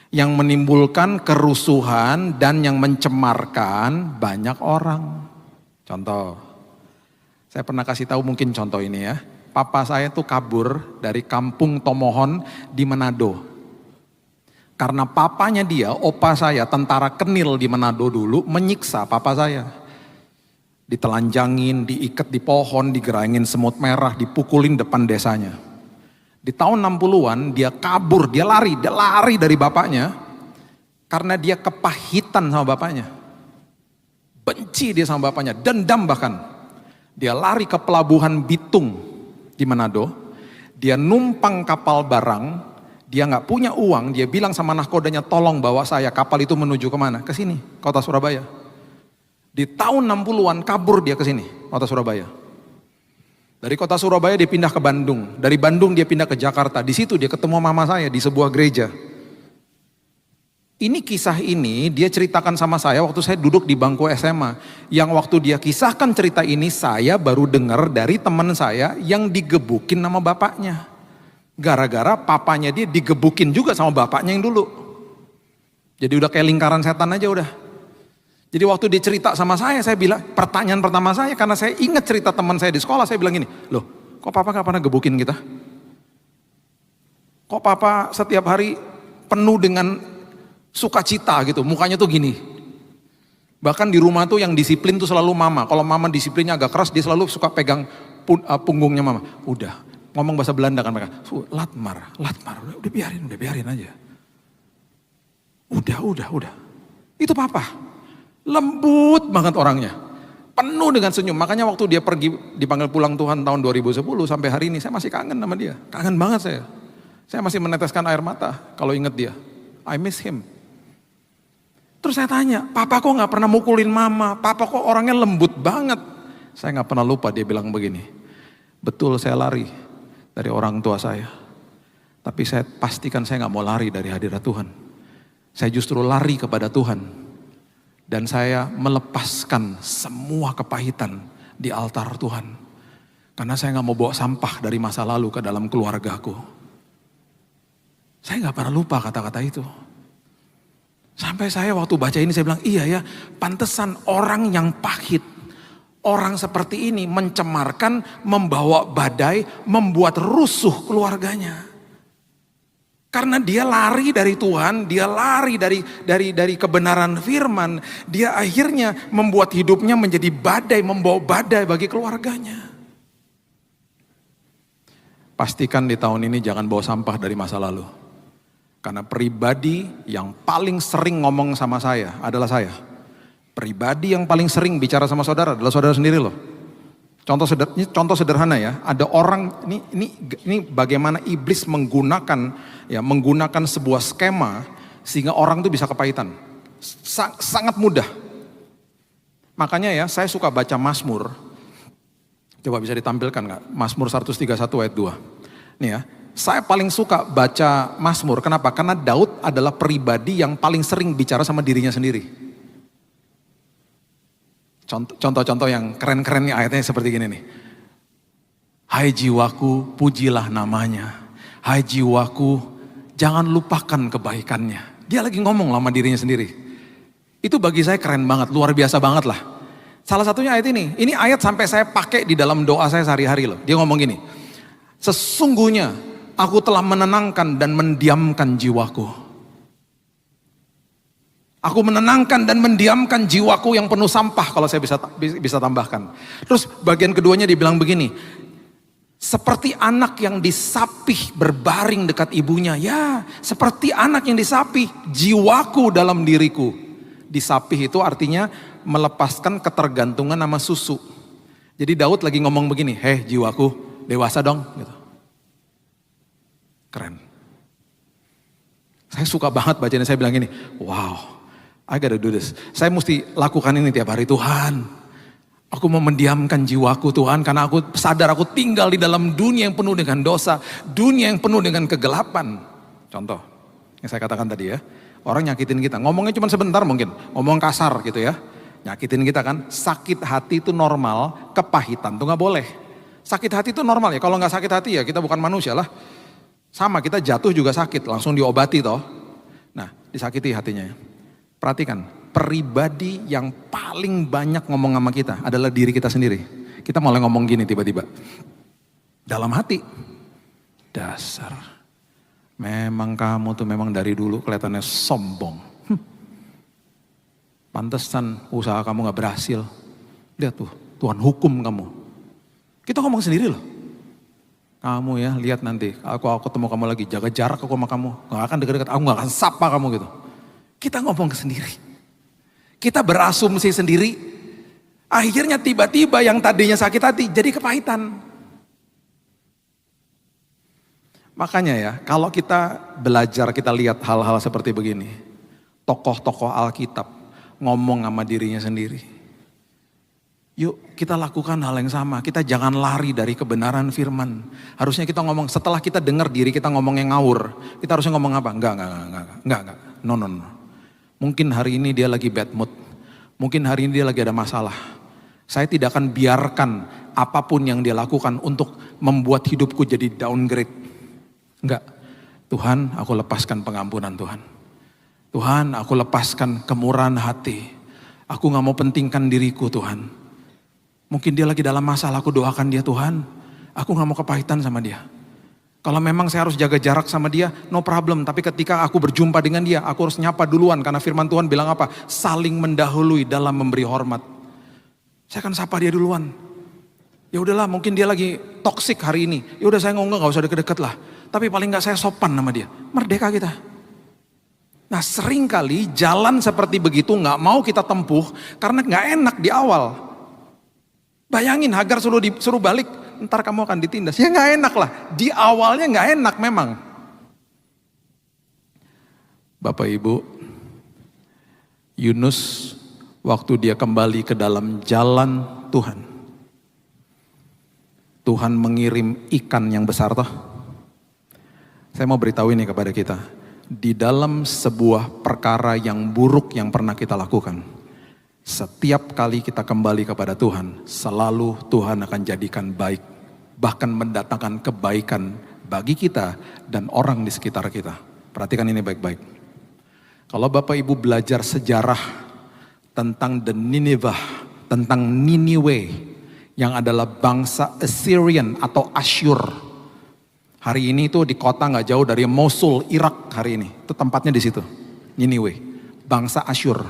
Yang menimbulkan kerusuhan dan yang mencemarkan banyak orang. Contoh, saya pernah kasih tahu mungkin contoh ini ya. Papa saya tuh kabur dari kampung Tomohon di Manado. Karena papanya dia, opa saya, tentara Kenil di Manado dulu menyiksa papa saya. Ditelanjangin, diikat di pohon, digerangin semut merah, dipukulin depan desanya. Di tahun 60-an dia kabur, dia lari dari bapaknya karena dia kepahitan sama bapaknya. Benci dia sama bapaknya, dendam bahkan. Dia lari ke pelabuhan Bitung di Manado, dia numpang kapal barang, Dia nggak punya uang, dia bilang sama nahkodanya, tolong bawa saya, kapal itu menuju kemana? Ke sini, kota Surabaya. Di tahun 60-an kabur dia ke sini, kota Surabaya. Dari kota Surabaya dia pindah ke Bandung, dari Bandung dia pindah ke Jakarta. Di situ dia ketemu mama saya di sebuah gereja. Ini kisah ini dia ceritakan sama saya waktu saya duduk di bangku SMA. Yang waktu dia kisahkan cerita ini saya baru dengar dari teman saya yang digebukin sama bapaknya. Gara-gara papanya dia digebukin juga sama bapaknya yang dulu. Jadi udah kayak lingkaran setan aja udah. Jadi waktu dia cerita sama saya bilang, pertanyaan pertama saya karena saya ingat cerita teman saya di sekolah, saya bilang gini, loh kok papa gak pernah gebukin kita? Kok papa setiap hari penuh dengan sukacita gitu, mukanya tuh gini. Bahkan di rumah tuh yang disiplin tuh selalu mama. Kalau mama disiplinnya agak keras, dia selalu suka pegang punggungnya mama. Udah, ngomong bahasa Belanda kan mereka. Latmar, udah biarin aja. Udah. Itu papa. Lembut banget orangnya. Penuh dengan senyum. Makanya waktu dia pergi dipanggil pulang Tuhan tahun 2010 sampai hari ini saya masih kangen sama dia. Kangen banget saya. Saya masih meneteskan air mata kalau inget dia. I miss him. Terus saya tanya, papa kok gak pernah mukulin mama? Papa kok orangnya lembut banget? Saya gak pernah lupa dia bilang begini. Betul saya lari dari orang tua saya. Tapi saya pastikan saya gak mau lari dari hadirat Tuhan. Saya justru lari kepada Tuhan. Dan saya melepaskan semua kepahitan di altar Tuhan. Karena saya gak mau bawa sampah dari masa lalu ke dalam keluargaku. Saya gak pernah lupa kata-kata itu. Sampai saya waktu baca ini saya bilang, iya ya, pantesan orang yang pahit, orang seperti ini mencemarkan, membawa badai, membuat rusuh keluarganya. Karena dia lari dari Tuhan, dia lari dari kebenaran firman, dia akhirnya membuat hidupnya menjadi badai, membawa badai bagi keluarganya. Pastikan di tahun ini jangan bawa sampah dari masa lalu. Karena pribadi yang paling sering ngomong sama saya adalah saya. Pribadi yang paling sering bicara sama saudara adalah saudara sendiri loh. Contoh sederhana ya, ada orang ini bagaimana iblis menggunakan sebuah skema sehingga orang itu bisa kepahitan. Sangat mudah. Makanya ya saya suka baca Mazmur. Coba bisa ditampilkan nggak? Mazmur 131 ayat 2. Nih ya, saya paling suka baca Mazmur. Kenapa? Karena Daud adalah pribadi yang paling sering bicara sama dirinya sendiri. Contoh-contoh yang keren-keren nih ayatnya seperti gini nih. Hai jiwaku, pujilah namanya. Hai jiwaku, jangan lupakan kebaikannya. Dia lagi ngomong sama dirinya sendiri. Itu bagi saya keren banget, luar biasa banget lah. Salah satunya ayat ini ayat sampai saya pakai di dalam doa saya sehari-hari loh. Dia ngomong gini, sesungguhnya aku telah menenangkan dan mendiamkan jiwaku. Aku menenangkan dan mendiamkan jiwaku yang penuh sampah kalau saya bisa tambahkan. Terus bagian keduanya dibilang begini, seperti anak yang disapih berbaring dekat ibunya. Ya, seperti anak yang disapih, jiwaku dalam diriku. Disapih itu artinya melepaskan ketergantungan sama susu. Jadi Daud lagi ngomong begini, heh jiwaku dewasa dong. Gitu. Keren. Saya suka banget bacanya, saya bilang gini, wow. I gotta do this. Saya mesti lakukan ini tiap hari. Tuhan, aku mau mendiamkan jiwaku Tuhan. Karena aku sadar aku tinggal di dalam dunia yang penuh dengan dosa. Dunia yang penuh dengan kegelapan. Contoh, yang saya katakan tadi ya. Orang nyakitin kita. Ngomongnya cuma sebentar mungkin. Ngomong kasar gitu ya. Nyakitin kita kan. Sakit hati itu normal. Kepahitan itu gak boleh. Sakit hati itu normal ya. Kalau gak sakit hati ya kita bukan manusia lah. Sama kita jatuh juga sakit. Langsung diobati toh. Nah disakiti hatinya. Perhatikan, pribadi yang paling banyak ngomong sama kita adalah diri kita sendiri. Kita mulai ngomong gini tiba-tiba. Dalam hati, dasar. Memang kamu tuh memang dari dulu kelihatannya sombong. Pantesan usaha kamu gak berhasil. Lihat tuh, Tuhan hukum kamu. Kita ngomong sendiri loh. Kamu ya, lihat nanti, aku ketemu kamu lagi, jaga jarak aku sama kamu. Gak akan deket-deket, aku gak akan sapa kamu gitu. Kita ngomong sendiri. Kita berasumsi sendiri. Akhirnya tiba-tiba yang tadinya sakit hati jadi kepahitan. Makanya ya, kalau kita belajar, kita lihat hal-hal seperti begini. Tokoh-tokoh Alkitab ngomong sama dirinya sendiri. Yuk kita lakukan hal yang sama, kita jangan lari dari kebenaran firman. Harusnya kita ngomong, setelah kita dengar diri kita ngomong yang ngawur, kita harusnya ngomong apa? Enggak. No. Mungkin hari ini dia lagi bad mood, mungkin hari ini dia lagi ada masalah. Saya tidak akan biarkan apapun yang dia lakukan untuk membuat hidupku jadi downgrade. Enggak, Tuhan aku lepaskan pengampunan Tuhan. Tuhan aku lepaskan kemurahan hati. Aku gak mau pentingkan diriku Tuhan. Mungkin dia lagi dalam masalah, aku doakan dia Tuhan. Aku gak mau kepahitan sama dia. Kalau memang saya harus jaga jarak sama dia, no problem. Tapi ketika aku berjumpa dengan dia, aku harus nyapa duluan. Karena firman Tuhan bilang apa? Saling mendahului dalam memberi hormat. Saya akan sapa dia duluan. Ya udahlah, mungkin dia lagi toksik hari ini. Ya udah saya nggak usah deket-deket lah. Tapi paling nggak saya sopan sama dia. Merdeka kita. Nah seringkali jalan seperti begitu nggak mau kita tempuh karena nggak enak di awal. Bayangin Hagar suruh balik, ntar kamu akan ditindas. Ya nggak enak lah. Di awalnya nggak enak memang. Bapak Ibu, Yunus waktu dia kembali ke dalam jalan Tuhan, Tuhan mengirim ikan yang besar toh. Saya mau beritahu ini kepada kita. Di dalam sebuah perkara yang buruk yang pernah kita lakukan, setiap kali kita kembali kepada Tuhan, selalu Tuhan akan jadikan baik. Bahkan mendatangkan kebaikan bagi kita dan orang di sekitar kita. Perhatikan ini baik-baik. Kalau Bapak Ibu belajar sejarah tentang the Nineveh, tentang Niniwe, yang adalah bangsa Assyrian atau Asyur. Hari ini itu di kota nggak jauh dari Mosul, Irak hari ini. Itu tempatnya di situ, Niniwe, bangsa Asyur.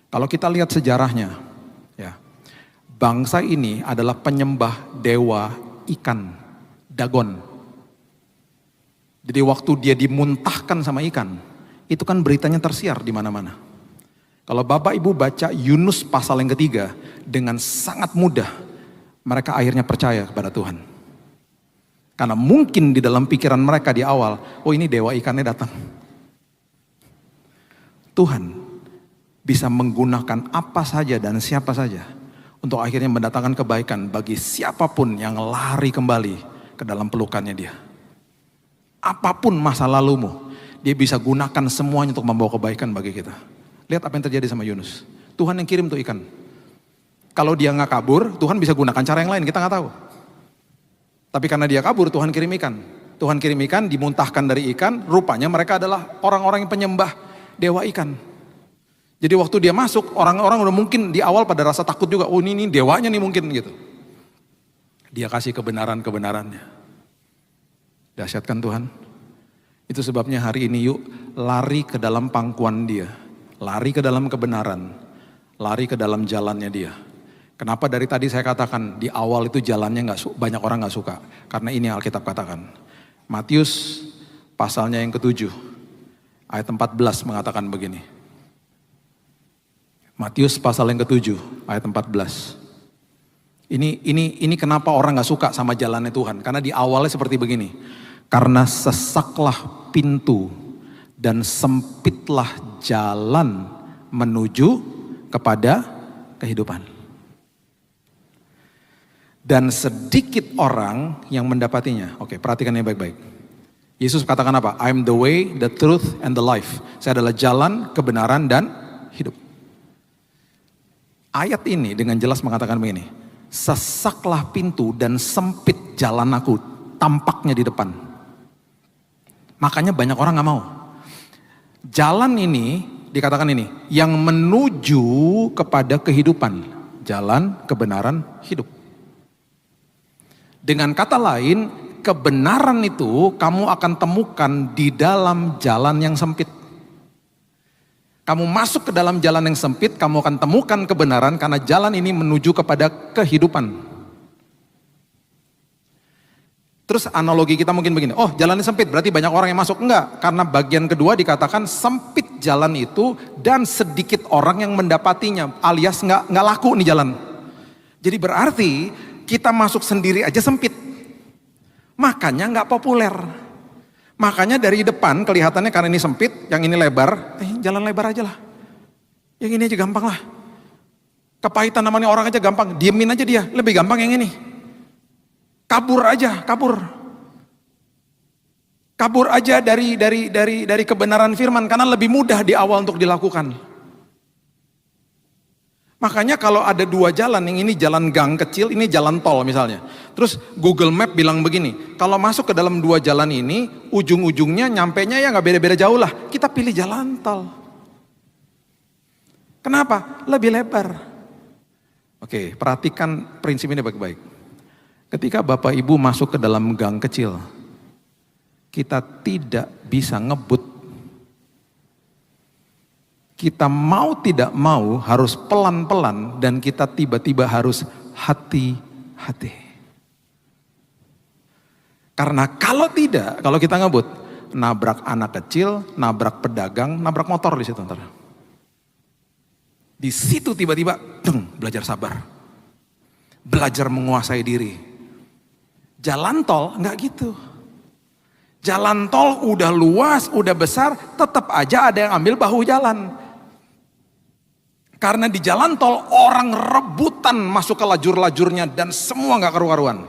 Kalau kita lihat sejarahnya, ya, bangsa ini adalah penyembah dewa ikan, Dagon. Jadi waktu dia dimuntahkan sama ikan, itu kan beritanya tersiar di mana-mana. Kalau Bapak Ibu baca Yunus pasal yang ketiga, dengan sangat mudah mereka akhirnya percaya kepada Tuhan. Karena mungkin di dalam pikiran mereka di awal, oh ini dewa ikannya datang. Tuhan bisa menggunakan apa saja dan siapa saja untuk akhirnya mendatangkan kebaikan bagi siapapun yang lari kembali ke dalam pelukannya dia. Apapun masa lalumu, dia bisa gunakan semuanya untuk membawa kebaikan bagi kita. Lihat apa yang terjadi sama Yunus. Tuhan yang kirim tuh ikan. Kalau dia nggak kabur, Tuhan bisa gunakan cara yang lain, kita nggak tahu. Tapi karena dia kabur, Tuhan kirim ikan. Tuhan kirim ikan, dimuntahkan dari ikan, rupanya mereka adalah orang-orang yang penyembah dewa ikan. Jadi waktu dia masuk, orang-orang udah mungkin di awal pada rasa takut juga, oh ini dewanya nih mungkin gitu. Dia kasih kebenarannya. Dahsyat kan Tuhan? Itu sebabnya hari ini yuk lari ke dalam pangkuan dia. Lari ke dalam kebenaran. Lari ke dalam jalannya dia. Kenapa dari tadi saya katakan di awal itu jalannya banyak orang gak suka. Karena ini yang Alkitab katakan. Matius pasalnya yang ke-7 ayat 14 mengatakan begini. Matius pasal yang ke-7 ayat 14. Ini kenapa orang gak suka sama jalannya Tuhan. Karena di awalnya seperti begini. Karena sesaklah pintu dan sempitlah jalan menuju kepada kehidupan. Dan sedikit orang yang mendapatinya. Oke, perhatikan ini baik-baik. Yesus katakan apa? I am the way, the truth, and the life. Saya adalah jalan, kebenaran, dan hidup. Ayat ini dengan jelas mengatakan begini. Sesaklah pintu dan sempit jalan aku. Tampaknya di depan. Makanya banyak orang gak mau. Jalan ini, dikatakan ini. Yang menuju kepada kehidupan. Jalan, kebenaran, hidup. Dengan kata lain, kebenaran itu kamu akan temukan di dalam jalan yang sempit. Kamu masuk ke dalam jalan yang sempit, kamu akan temukan kebenaran karena jalan ini menuju kepada kehidupan. Terus analogi kita mungkin begini, oh jalannya sempit berarti banyak orang yang masuk. Enggak, karena bagian kedua dikatakan sempit jalan itu dan sedikit orang yang mendapatinya, alias nggak laku nih jalan. Jadi berarti kita masuk sendiri aja sempit. Makanya nggak populer. Makanya dari depan kelihatannya karena ini sempit, yang ini lebar, jalan lebar aja lah. Yang ini aja gampang lah. Kepahitan namanya orang aja gampang, diemin aja dia, lebih gampang yang ini. Kabur aja, kabur. Kabur aja dari kebenaran firman karena lebih mudah di awal untuk dilakukan. Makanya kalau ada dua jalan, yang ini jalan gang kecil, ini jalan tol misalnya. Terus Google Map bilang begini, kalau masuk ke dalam dua jalan ini, ujung-ujungnya nyampenya ya nggak beda-beda jauh lah. Kita pilih jalan tol. Kenapa? Lebih lebar. Oke, perhatikan prinsip ini baik-baik. Ketika Bapak Ibu masuk ke dalam gang kecil, kita tidak bisa ngebut. Kita mau tidak mau harus pelan-pelan dan kita tiba-tiba harus hati-hati. Karena kalau tidak, kalau kita ngebut, nabrak anak kecil, nabrak pedagang, nabrak motor di situ ntar. Di situ tiba-tiba, belajar sabar. Belajar menguasai diri. Jalan tol nggak gitu. Jalan tol udah luas, udah besar, tetap aja ada yang ambil bahu jalan. Karena di jalan tol orang rebutan masuk ke lajur-lajurnya dan semua nggak karu-karuan.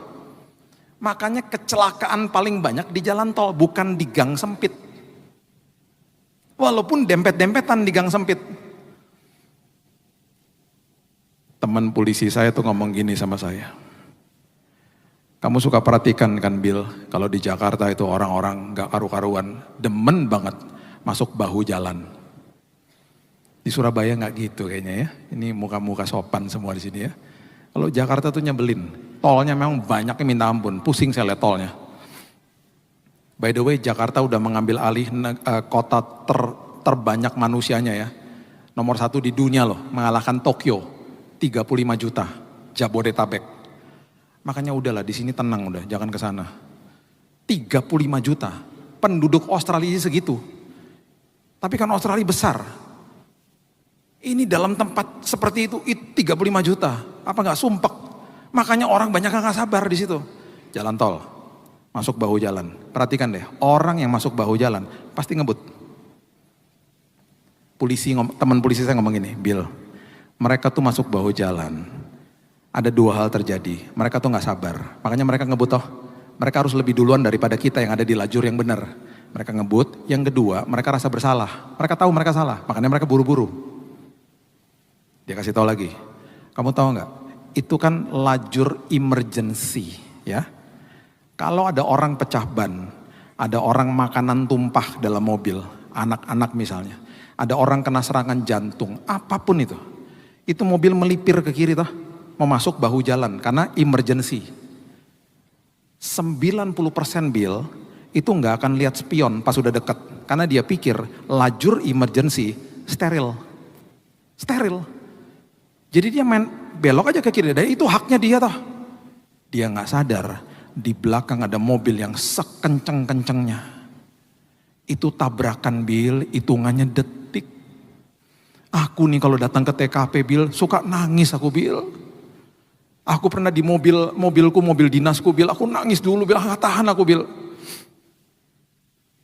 Makanya kecelakaan paling banyak di jalan tol, bukan di gang sempit. Walaupun dempet-dempetan di gang sempit. Teman polisi saya tuh ngomong gini sama saya. Kamu suka perhatikan kan Bill, kalau di Jakarta itu orang-orang nggak karu-karuan, demen banget masuk bahu jalan. Di Surabaya nggak gitu kayaknya ya. Ini muka-muka sopan semua di sini ya. Kalau Jakarta tuh nyebelin. Tolnya memang banyaknya minta ampun. Pusing saya lihat tolnya. By the way, Jakarta udah mengambil alih kota terbanyak manusianya ya. Nomor 1 di dunia loh, mengalahkan Tokyo. 35 juta. Jabodetabek. Makanya udahlah di sini tenang udah, jangan ke sana. 35 juta. Penduduk Australia segitu. Tapi kan Australia besar. Ini dalam tempat seperti itu 35 juta. Apa nggak sumpek? Makanya orang banyak nggak sabar di situ. Jalan tol, masuk bahu jalan. Perhatikan deh, orang yang masuk bahu jalan pasti ngebut. Teman polisi saya ngomong gini, Bill, mereka tuh masuk bahu jalan. Ada 2 hal terjadi. Mereka tuh nggak sabar. Makanya mereka ngebut toh. Mereka harus lebih duluan daripada kita yang ada di lajur yang benar. Mereka ngebut. Yang kedua, mereka rasa bersalah. Mereka tahu mereka salah. Makanya mereka buru-buru. Dia kasih tahu lagi, kamu tahu nggak? Itu kan lajur emergency, ya. Kalau ada orang pecah ban, ada orang makanan tumpah dalam mobil, anak-anak misalnya, ada orang kena serangan jantung, apapun itu mobil melipir ke kiri toh, mau masuk bahu jalan karena emergency. 90% Bill itu nggak akan lihat spion pas udah deket, karena dia pikir lajur emergency steril. Jadi dia main belok aja ke kiri, dan itu haknya dia toh. Dia nggak sadar di belakang ada mobil yang sekenceng-kencengnya. Itu tabrakan Bill, hitungannya detik. Aku nih kalau datang ke TKP Bill, suka nangis aku Bill. Aku pernah di mobil dinasku Bill, aku nangis dulu Bill, nggak tahan aku Bill.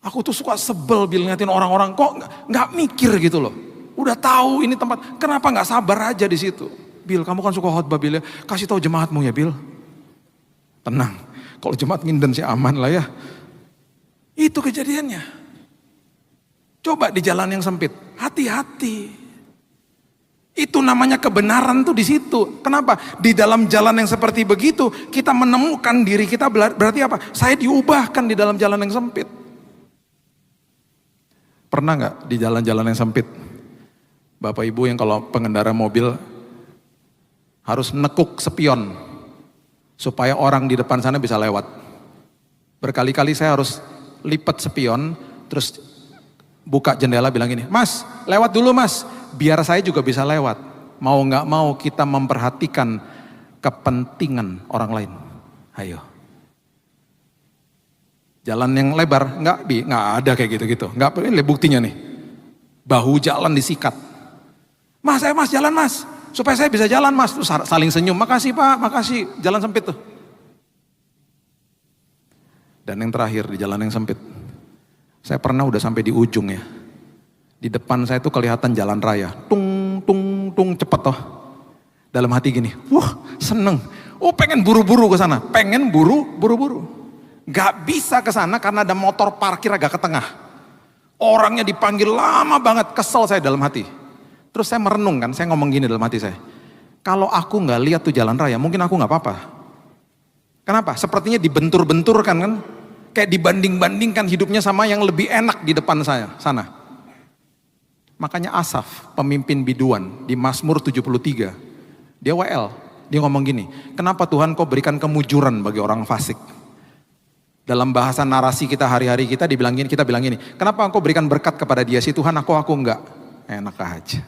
Aku tuh suka sebel Bill ngeliatin orang-orang kok nggak mikir gitu loh. Udah tahu ini tempat, kenapa nggak sabar aja di situ? Bill, kamu kan suka khotbah Bill ya, kasih tahu jemaatmu ya Bill. Tenang, kalau jemaat nginden sih aman lah ya. Itu kejadiannya. Coba di jalan yang sempit, hati-hati. Itu namanya kebenaran tuh di situ. Kenapa? Di dalam jalan yang seperti begitu, kita menemukan diri kita berarti apa? Saya diubahkan di dalam jalan yang sempit. Pernah nggak di jalan-jalan yang sempit? Bapak Ibu yang kalau pengendara mobil harus nekuk spion supaya orang di depan sana bisa lewat. Berkali-kali saya harus lipat spion terus buka jendela bilang gini, Mas lewat dulu Mas, biar saya juga bisa lewat. Mau nggak mau kita memperhatikan kepentingan orang lain. Ayo. Jalan yang lebar, nggak ada kayak gitu-gitu. Nggak, ini buktinya nih. Bahu jalan disikat. Mas, jalan mas, supaya saya bisa jalan mas. Terus saling senyum, makasih pak, makasih. Jalan sempit tuh. Dan yang terakhir di jalan yang sempit, Saya pernah udah sampai di ujung ya. Di depan saya tuh kelihatan jalan raya. Tung, tung, tung, cepet toh. Dalam hati gini, wah seneng. Oh pengen buru-buru ke sana. Pengen buru-buru. Gak bisa ke sana karena ada motor parkir agak ke tengah. Orangnya dipanggil lama banget, kesel saya dalam hati. Terus saya merenung kan, saya ngomong gini dalam hati saya. Kalau aku gak lihat tuh jalan raya, mungkin aku gak apa-apa. Kenapa? Sepertinya dibentur-benturkan kan. Kayak dibanding-bandingkan hidupnya sama yang lebih enak di depan saya, sana. Makanya Asaf, pemimpin biduan di Mazmur 73, dia WL, dia ngomong gini, kenapa Tuhan kau berikan kemujuran bagi orang fasik? Dalam bahasa narasi kita hari-hari kita dibilangin, kita bilang gini, kenapa engkau berikan berkat kepada dia sih Tuhan, aku enggak? Enak aja.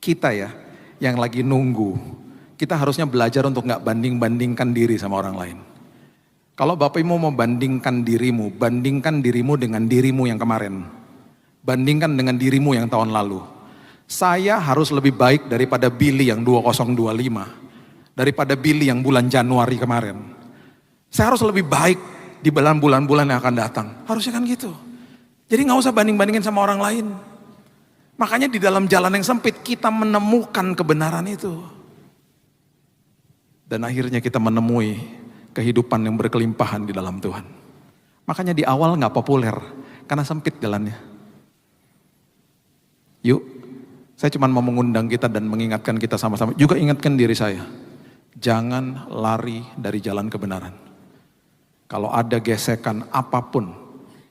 Kita ya, yang lagi nunggu, kita harusnya belajar untuk enggak banding-bandingkan diri sama orang lain. Kalau Bapak Ibu mau bandingkan dirimu, bandingkan dirimu dengan dirimu yang kemarin. Bandingkan dengan dirimu yang tahun lalu. Saya harus lebih baik daripada Billy yang 2025. Daripada Billy yang bulan Januari kemarin. Saya harus lebih baik di bulan-bulan yang akan datang. Harusnya kan gitu. Jadi gak usah banding-bandingin sama orang lain. Makanya di dalam jalan yang sempit kita menemukan kebenaran itu. Dan akhirnya kita menemui kehidupan yang berkelimpahan di dalam Tuhan. Makanya di awal gak populer. Karena sempit jalannya. Yuk, saya cuma mau mengundang kita dan mengingatkan kita sama-sama. Juga ingatkan diri saya. Jangan lari dari jalan kebenaran. Kalau ada gesekan apapun,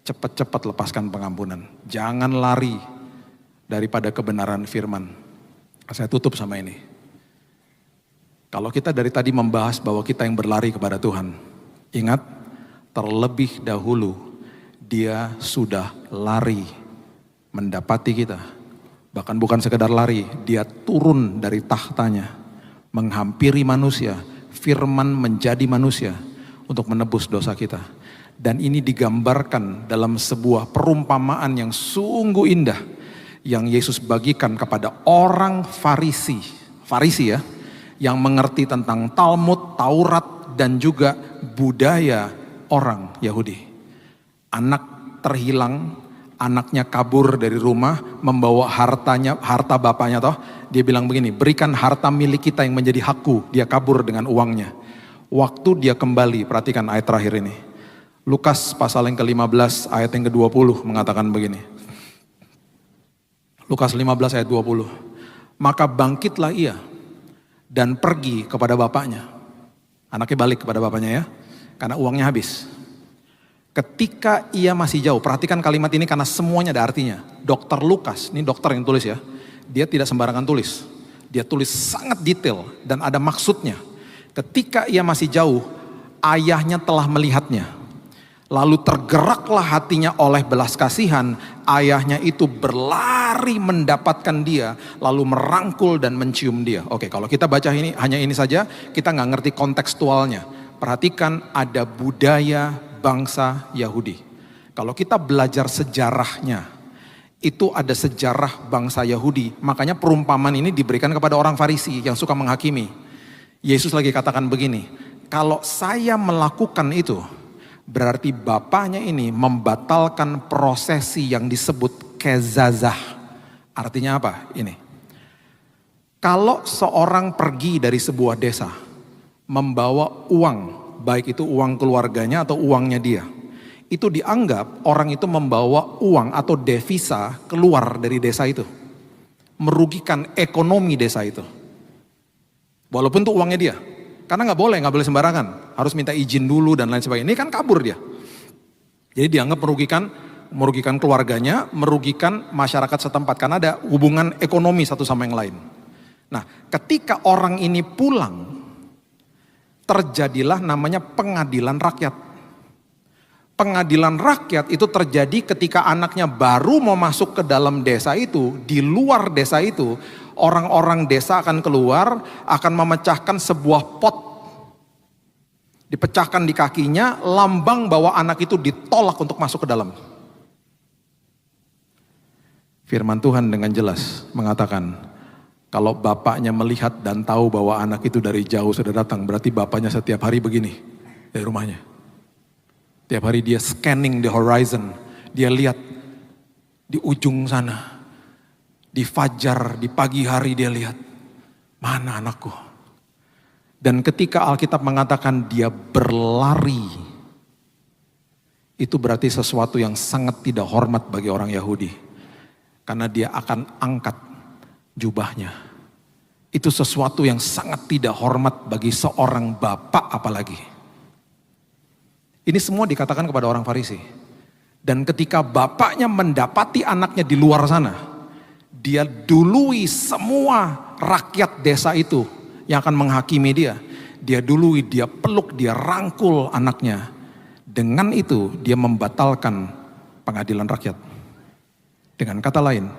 cepat-cepat lepaskan pengampunan. Jangan lari daripada kebenaran firman. Saya tutup sama ini. Kalau kita dari tadi membahas bahwa kita yang berlari kepada Tuhan. Ingat, terlebih dahulu dia sudah lari mendapati kita. Bahkan bukan sekedar lari, dia turun dari tahtanya, menghampiri manusia, firman menjadi manusia untuk menebus dosa kita. Dan ini digambarkan dalam sebuah perumpamaan yang sungguh indah yang Yesus bagikan kepada orang Farisi ya, yang mengerti tentang Talmud, Taurat dan juga budaya orang Yahudi. Anak terhilang, anaknya kabur dari rumah, membawa harta bapaknya toh. Dia bilang begini, berikan harta milik kita yang menjadi hakku. Dia kabur dengan uangnya. Waktu dia kembali, perhatikan ayat terakhir ini. Lukas pasal yang ke-15 ayat yang ke-20 mengatakan begini. Lukas 15 ayat 20. Maka bangkitlah ia dan pergi kepada bapaknya. Anaknya balik kepada bapaknya ya, karena uangnya habis. Ketika ia masih jauh, perhatikan kalimat ini karena semuanya ada artinya. Dokter Lukas, ini dokter yang tulis ya, dia tidak sembarangan tulis. Dia tulis sangat detail dan ada maksudnya. Ketika ia masih jauh, ayahnya telah melihatnya. Lalu tergeraklah hatinya oleh belas kasihan, ayahnya itu berlari mendapatkan dia, lalu merangkul dan mencium dia. Oke, kalau kita baca ini, hanya ini saja, kita nggak ngerti kontekstualnya. Perhatikan ada budaya bangsa Yahudi. Kalau kita belajar sejarahnya, itu ada sejarah bangsa Yahudi. Makanya perumpamaan ini diberikan kepada orang Farisi yang suka menghakimi. Yesus lagi katakan begini, kalau saya melakukan itu, berarti bapaknya ini membatalkan prosesi yang disebut kezazah. Artinya apa? Ini. Kalau seorang pergi dari sebuah desa, membawa uang, baik itu uang keluarganya atau uangnya dia, itu dianggap orang itu membawa uang atau devisa keluar dari desa itu, merugikan ekonomi desa itu, walaupun itu uangnya dia, karena nggak boleh sembarangan, harus minta izin dulu dan lain sebagainya. Ini kan kabur dia, jadi dianggap merugikan keluarganya, merugikan masyarakat setempat karena ada hubungan ekonomi satu sama yang lain. Nah, ketika orang ini pulang, terjadilah namanya pengadilan rakyat. Pengadilan rakyat itu terjadi ketika anaknya baru mau masuk ke dalam desa itu, di luar desa itu, orang-orang desa akan keluar, akan memecahkan sebuah pot. Dipecahkan di kakinya, lambang bahwa anak itu ditolak untuk masuk ke dalam. Firman Tuhan dengan jelas mengatakan, kalau bapaknya melihat dan tahu bahwa anak itu dari jauh sudah datang, berarti bapaknya setiap hari begini dari rumahnya. Tiap hari dia scanning the horizon, Dia lihat di ujung sana, di fajar, di pagi hari dia lihat, mana anakku? Dan ketika Alkitab mengatakan dia berlari, itu berarti sesuatu yang sangat tidak hormat bagi orang Yahudi. Karena dia akan angkat jubahnya. Itu sesuatu yang sangat tidak hormat bagi seorang bapak apalagi. Ini semua dikatakan kepada orang Farisi. Dan ketika bapaknya mendapati anaknya di luar sana, dia dului semua rakyat desa itu yang akan menghakimi dia. Dia dului, dia peluk, dia rangkul anaknya. Dengan itu dia membatalkan pengadilan rakyat. Dengan kata lain,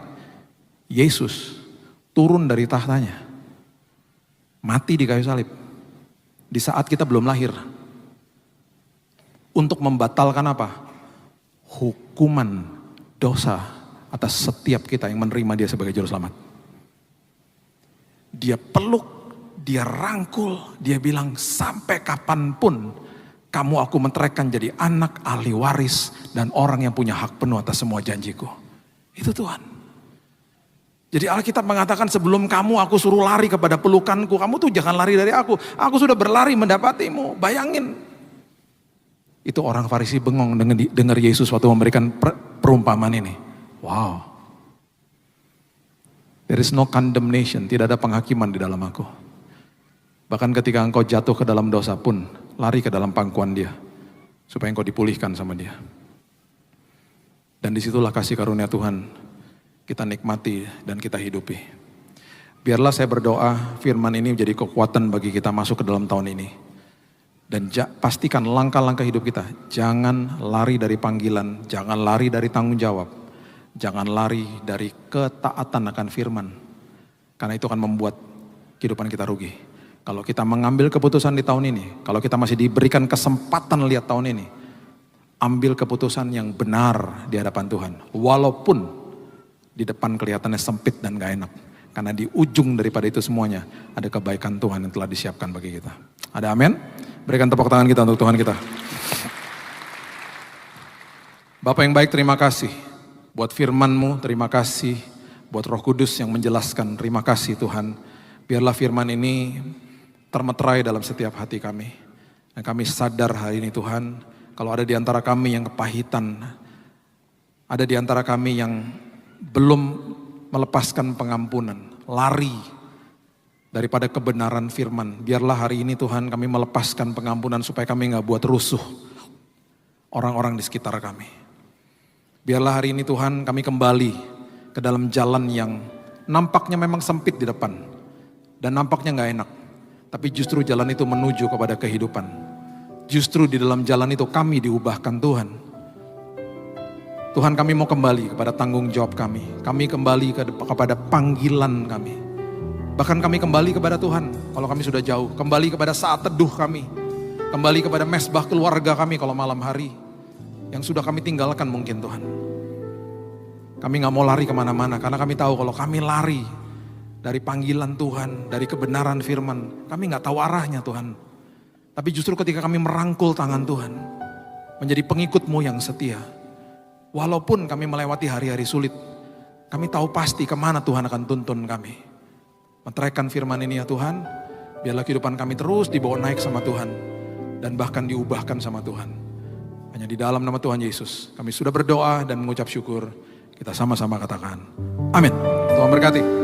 Yesus turun dari tahtanya, mati di kayu salib di saat kita belum lahir. Untuk membatalkan apa? Hukuman dosa atas setiap kita yang menerima dia sebagai juru selamat. Dia peluk, dia rangkul, dia bilang sampai kapanpun kamu aku menteraikan jadi anak ahli waris dan orang yang punya hak penuh atas semua janjiku. Itu Tuhan. Jadi Alkitab mengatakan sebelum kamu aku suruh lari kepada pelukanku, kamu tuh jangan lari dari aku. Aku sudah berlari mendapatimu. Bayangin. Itu orang Farisi bengong dengar Yesus waktu memberikan perumpamaan ini. Wow. There is no condemnation, tidak ada penghakiman di dalam aku. Bahkan ketika engkau jatuh ke dalam dosa pun, lari ke dalam pangkuan dia. Supaya engkau dipulihkan sama dia. Dan disitulah kasih karunia Tuhan kita nikmati dan kita hidupi. Biarlah saya berdoa firman ini menjadi kekuatan bagi kita masuk ke dalam tahun ini. Dan pastikan langkah-langkah hidup kita, jangan lari dari panggilan, jangan lari dari tanggung jawab, jangan lari dari ketaatan akan firman. Karena itu akan membuat kehidupan kita rugi. Kalau kita mengambil keputusan di tahun ini, kalau kita masih diberikan kesempatan lihat tahun ini, ambil keputusan yang benar di hadapan Tuhan. Walaupun di depan kelihatannya sempit dan gak enak. Karena di ujung daripada itu semuanya ada kebaikan Tuhan yang telah disiapkan bagi kita. Ada amin? Berikan tepuk tangan kita untuk Tuhan kita. Bapak yang baik, terima kasih buat firman-Mu, terima kasih buat Roh Kudus yang menjelaskan. Terima kasih Tuhan. Biarlah firman ini termeterai dalam setiap hati kami. Dan kami sadar hari ini Tuhan, kalau ada di antara kami yang kepahitan, ada di antara kami yang belum melepaskan pengampunan, lari daripada kebenaran firman. Biarlah hari ini Tuhan kami melepaskan pengampunan supaya kami gak buat rusuh orang-orang di sekitar kami. Biarlah hari ini Tuhan kami kembali ke dalam jalan yang nampaknya memang sempit di depan. Dan nampaknya gak enak. Tapi justru jalan itu menuju kepada kehidupan. Justru di dalam jalan itu kami diubahkan Tuhan. Tuhan kami mau kembali kepada tanggung jawab kami. Kami kembali kepada panggilan kami. Bahkan kami kembali kepada Tuhan kalau kami sudah jauh. Kembali kepada saat teduh kami. Kembali kepada mesbah keluarga kami kalau malam hari. Yang sudah kami tinggalkan mungkin Tuhan. Kami gak mau lari kemana-mana karena kami tahu kalau kami lari dari panggilan Tuhan, dari kebenaran firman, kami gak tahu arahnya Tuhan. Tapi justru ketika kami merangkul tangan Tuhan, menjadi pengikut-Mu yang setia. Walaupun kami melewati hari-hari sulit, kami tahu pasti kemana Tuhan akan tuntun kami. Meteraikan firman ini ya Tuhan, biarlah kehidupan kami terus dibawa naik sama Tuhan. Dan bahkan diubahkan sama Tuhan. Hanya di dalam nama Tuhan Yesus, kami sudah berdoa dan mengucap syukur. Kita sama-sama katakan, amin. Tuhan berkati.